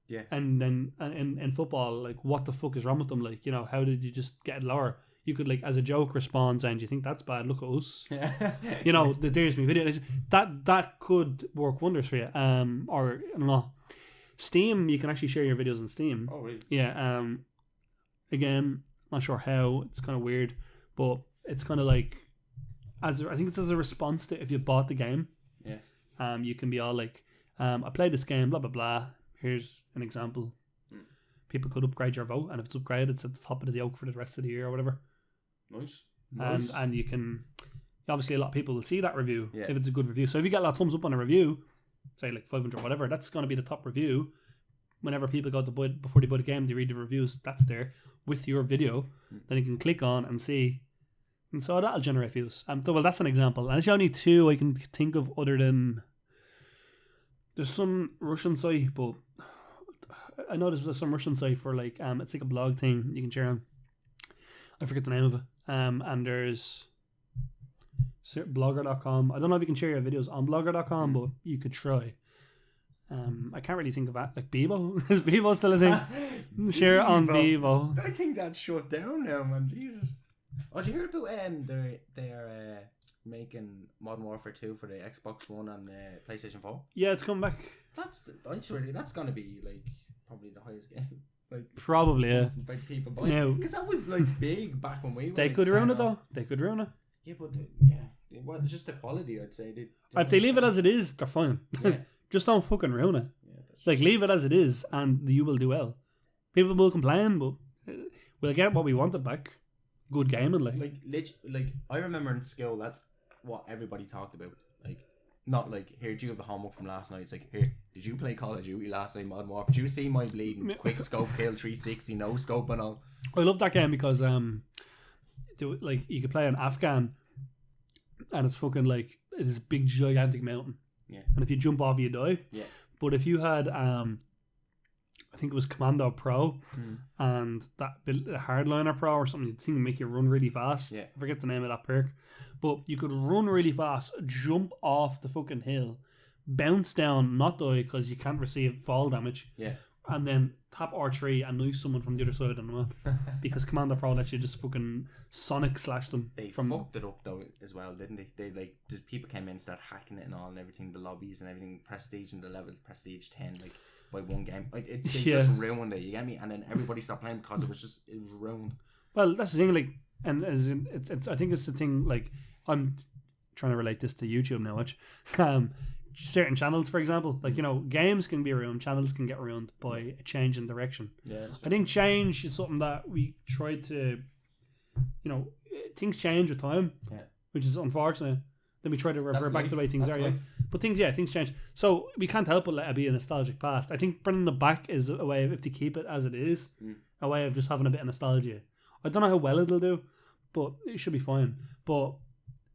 Yeah. And then in football, like, what the fuck is wrong with them? Like, you know, how did you just get it lower? You could, like, as a joke, respond saying, do you think that's bad? Look at us. You know, there's my video. That could work wonders for you. Or, I don't know. Steam, you can actually share your videos on Steam. Oh, really? Yeah. Again, not sure how. It's kind of weird. But it's kind of like, I think it's as a response to if you bought the game. Yeah. You can be all like, I played this game, blah, blah, blah. Here's an example. People could upgrade your vote, and if it's upgraded, it's at the top of the oak for the rest of the year or whatever. Nice. And you can, obviously a lot of people will see that review if it's a good review. So if you get a lot of thumbs up on a review, say like 500 or whatever, that's going to be the top review. Whenever people go to buy, before they buy the game, they read the reviews, that's there with your video. Then you can click on and see. And so that'll generate views. So, well, that's an example. And it's only two I can think of other than, there's some Russian site, but I know there's some Russian site for like, it's like a blog thing you can share on. I forget the name of it. And there's blogger.com. I don't know if you can share your videos on blogger.com, but you could try. I can't really think of that. Like Bebo? Is Bebo still a thing? Share it on Bebo. I think that's shut down now, man. Jesus. Oh, did you hear about they're making Modern Warfare 2 for the Xbox One and the PlayStation 4? Yeah, it's coming back. That's gonna be like probably the highest game. Like probably, yeah. Like people buying, because that was like big back when we were. They like, could ruin it though. They could ruin it. Yeah, but well, it's just the quality. I'd say. If they leave it as it is, they're fine. Yeah. Just don't fucking ruin it. Yeah, like leave it as it is, and you will do well. People will complain, but we'll get what we wanted back. Good gaming, like I remember in school, that's what everybody talked about. Like, not like, here, do you have the homework from last night? It's like, here, did you play Call of Duty last night, Modern Warfare? Did you see my bleeding quick scope kill 360 no scope and all? I love that game because like you could play an Afghan, and it's fucking like it's this big gigantic mountain. Yeah. And if you jump off, you die. Yeah. But if you had I think it was Commando Pro and that Hardliner Pro or something, the thing would make you run really fast. Yeah. I forget the name of that perk. But you could run really fast, jump off the fucking hill, bounce down, not die because you can't receive fall damage. Yeah. And then tap R3 and knife someone from the other side of the map. Because Commando Pro lets you just fucking Sonic slash them. They fucked it up though as well, didn't they? They like, the people came in and started hacking it and all and everything, the lobbies and everything, prestige and the level, prestige 10, like by one game. Like they just ruined it, you get me? And then everybody stopped playing because it was ruined. Well, that's the thing, like, and as in, it's I think it's the thing, like, I'm trying to relate this to YouTube now, which certain channels, for example, like, you know, games can be ruined, channels can get ruined by a change in direction. Yeah, I think change is something that we try to, you know, things change with time, which is unfortunate. Then we try to revert back to the way things are, but things change. So we can't help but let it be a nostalgic past. I think bringing it back is a way of, if to keep it as it is, a way of just having a bit of nostalgia. I don't know how well it'll do, but it should be fine. But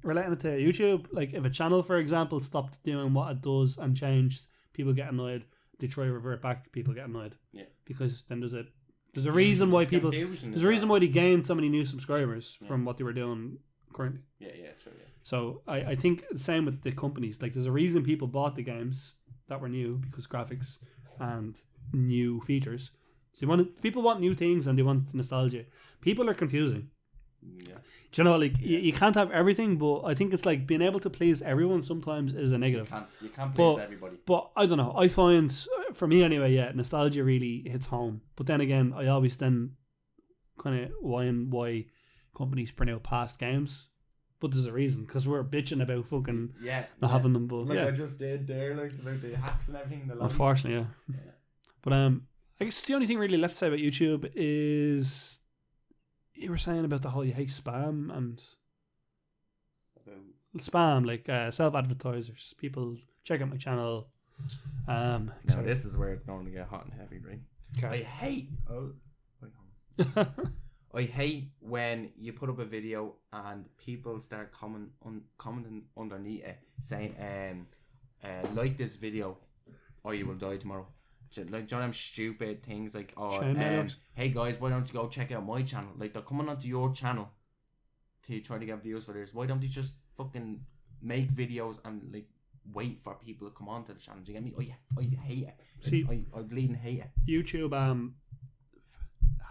relating it to YouTube, like if a channel, for example, stopped doing what it does and changed, people get annoyed. They try to revert back, people get annoyed. Yeah. Because then there's a reason why people, there's a reason why they gained so many new subscribers from what they were doing currently. Yeah, true, yeah. So I think the same with the companies. Like there's a reason people bought the games that were new, because graphics and new features. So people want new things and they want nostalgia. People are confusing. Yeah. Do you know, like you can't have everything, but I think it's like being able to please everyone sometimes is a negative. You can't please everybody. But I don't know. I find, for me anyway, nostalgia really hits home. But then again, I always then kind of why companies print out past games. But there's a reason, because we're bitching about fucking not having them. But I just did there, like about the hacks and everything. Unfortunately, yeah. But I guess the only thing really left to say about YouTube is, you were saying about the whole you hate spam and spam, like self-advertisers. People check out my channel. Now this is where it's going to get hot and heavy, right? Okay. I hate when you put up a video and people start commenting underneath it saying, like this video or you will die tomorrow. Like, do you know them stupid things like, hey guys, why don't you go check out my channel? Like, they're coming onto your channel to try to get views for theirs. Why don't they just fucking make videos and like wait for people to come onto the channel? Do you get me? I hate it. See, I bleeding hate it. YouTube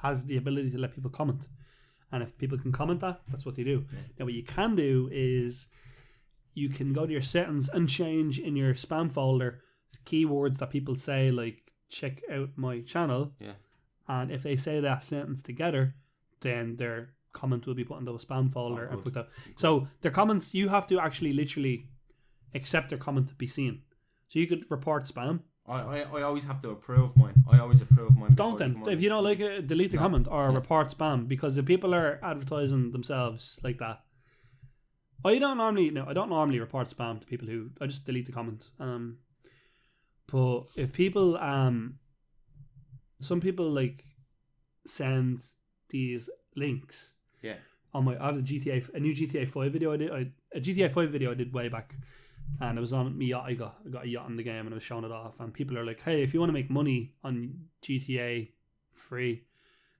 has the ability to let people comment, and if people can comment that's what they do. Yeah. Now what you can do is you can go to your settings and change in your spam folder keywords that people say, like, check out my channel. Yeah. And if they say that sentence together, then their comment will be put into a spam folder and put that. So their comments, you have to actually literally accept their comment to be seen. So you could report spam. I always have to approve mine. I always approve mine. Don't then. If you don't like it, delete the comment or report spam, because if people are advertising themselves like that, I don't normally report spam to people who, I just delete the comment. But if people, some people like send these links. Yeah. I have a new GTA 5 video I did. A GTA 5 video I did way back, and it was on my yacht. I got a yacht in the game, and I was showing it off. And people are like, "Hey, if you want to make money on GTA free,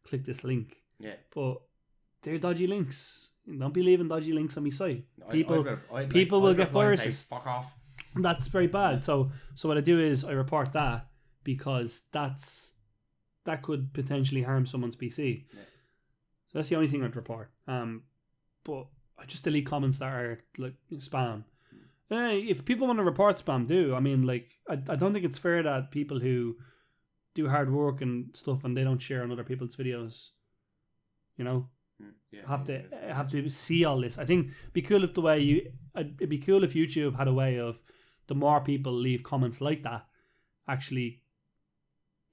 click this link." Yeah. But they're dodgy links. Don't be leaving dodgy links on my site. People will get viruses. Fuck off. That's very bad. So what I do is I report that, because that could potentially harm someone's PC. Yeah. So that's the only thing I'd report. But I just delete comments that are like spam. If people want to report spam, do. I mean, like, I don't think it's fair that people who do hard work and stuff and they don't share on other people's videos, you know, have to see all this. I think it'd be cool if it'd be cool if YouTube had a way of, the more people leave comments like that, actually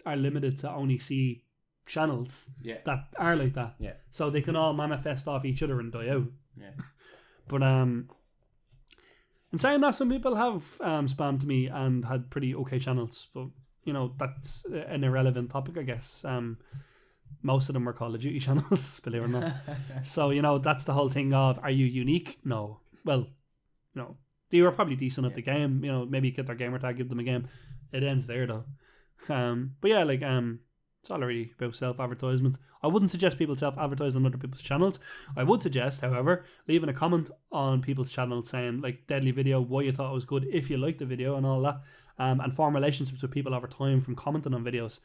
are limited to only see channels that are like that. Yeah. So they can all manifest off each other and die out. Yeah. But in saying that, some people have spammed me and had pretty okay channels, but you know, that's an irrelevant topic, I guess. Most of them were Call of Duty channels, believe it or not. So, you know, that's the whole thing of, are you unique? No. Well, you know, they were probably decent at the game. You know, maybe get their gamer tag, give them a game. It ends there though. But yeah, like, it's all already about self-advertisement. I wouldn't suggest people self-advertise on other people's channels. I would suggest, however, leaving a comment on people's channels saying, like, deadly video, why you thought it was good, if you liked the video and all that, and form relationships with people over time from commenting on videos.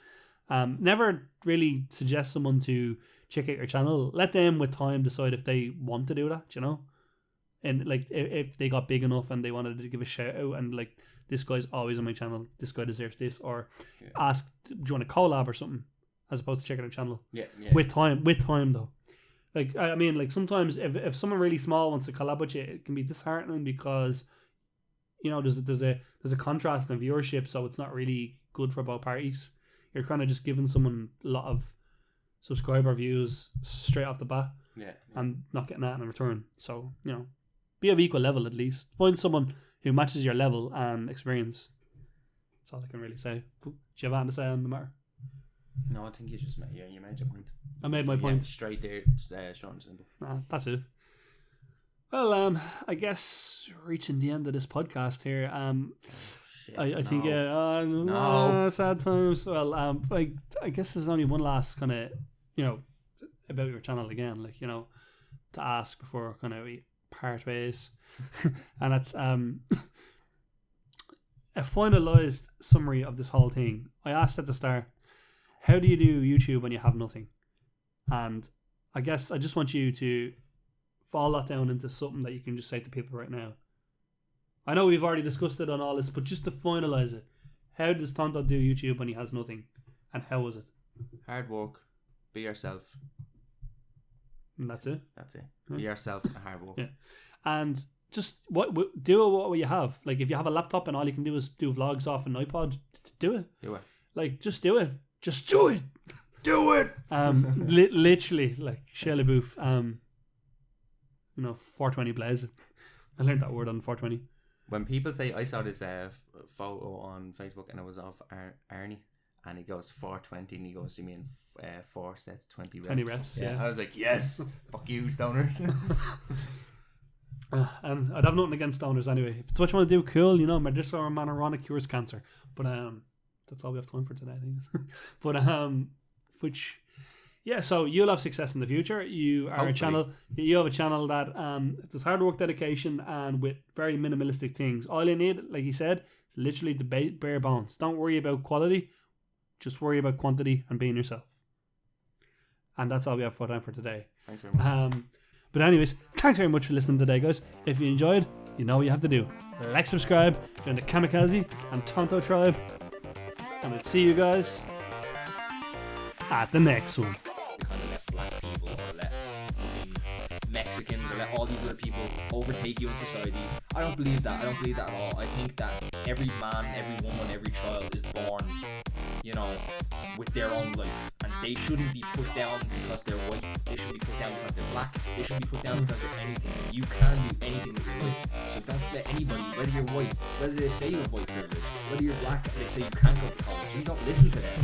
Never really suggest someone to check out your channel. Let them with time decide if they want to do that, you know? And like, if they got big enough and they wanted to give a shout out and like, this guy's always on my channel, this guy deserves this, or ask, do you want to collab or something, as opposed to checking out channel. With time though. Like, I mean, like, sometimes if someone really small wants to collab with you, it can be disheartening, because, you know, there's a contrast in viewership, so it's not really good for both parties. You're kind of just giving someone a lot of subscriber views straight off the bat, and not getting that in return. So, you know, be of equal level at least. Find someone who matches your level and experience. That's all I can really say. Do you have anything to say on the matter? No, I think you just made your point. I made my point. Straight there, short and simple. That's it. Well, I guess reaching the end of this podcast here. I think sad times. Well, I guess there's only one last kind of, you know, about your channel again, like, you know, to ask before kind of we part ways, and it's a finalized summary of this whole thing. I asked at the start, how do you do YouTube when you have nothing? And I guess I just want you to fall that down into something that you can just say to people right now. I know we've already discussed it on all this, but just to finalise it, how does Tonto do YouTube when he has nothing? And how was it? Hard work. Be yourself. And that's it? That's it. Be yourself and hard work. Yeah. And just do what you have. Like, if you have a laptop and all you can do is do vlogs off an iPod, do it. Do it. Like, just do it. Just do it. Do it. Literally, like, Shia LaBeouf, you know, 420 blaze. I learned that word on 420. When people say, I saw this photo on Facebook and it was of Arnie, and he goes 420 and he goes, you mean 4 sets, 20 reps? 20 reps, yeah. I was like, yes, fuck you, stoners. And I'd have nothing against stoners anyway. If it's what you want to do, cool, you know, medicinal marijuana cures cancer. But that's all we have time for today, I think. But so you'll have success in the future. You are Hopefully. a channel. You have a channel that does hard work, dedication, and with very minimalistic things. All you need, like you said, is literally the bare bones. Don't worry about quality, just worry about quantity and being yourself. And that's all we have for time for today. Thanks very much. But anyways, thanks very much for listening today, guys. If you enjoyed, you know what you have to do. Like, subscribe, join the Kamikaze and Tonto tribe, and we'll see you guys at the next one. They kind of let black people or let fucking Mexicans or let all these other people overtake you in society. I don't believe that. I don't believe that at all. I think that every man, every woman, every child is born, you know, with their own life, and they shouldn't be put down because they're white. They should be put down because they're black. They should be put down because they're anything. You can do anything with your life. So don't let anybody, whether you're white, whether they say you have white privilege, whether you're black, they say you can't go to college. You don't listen to them.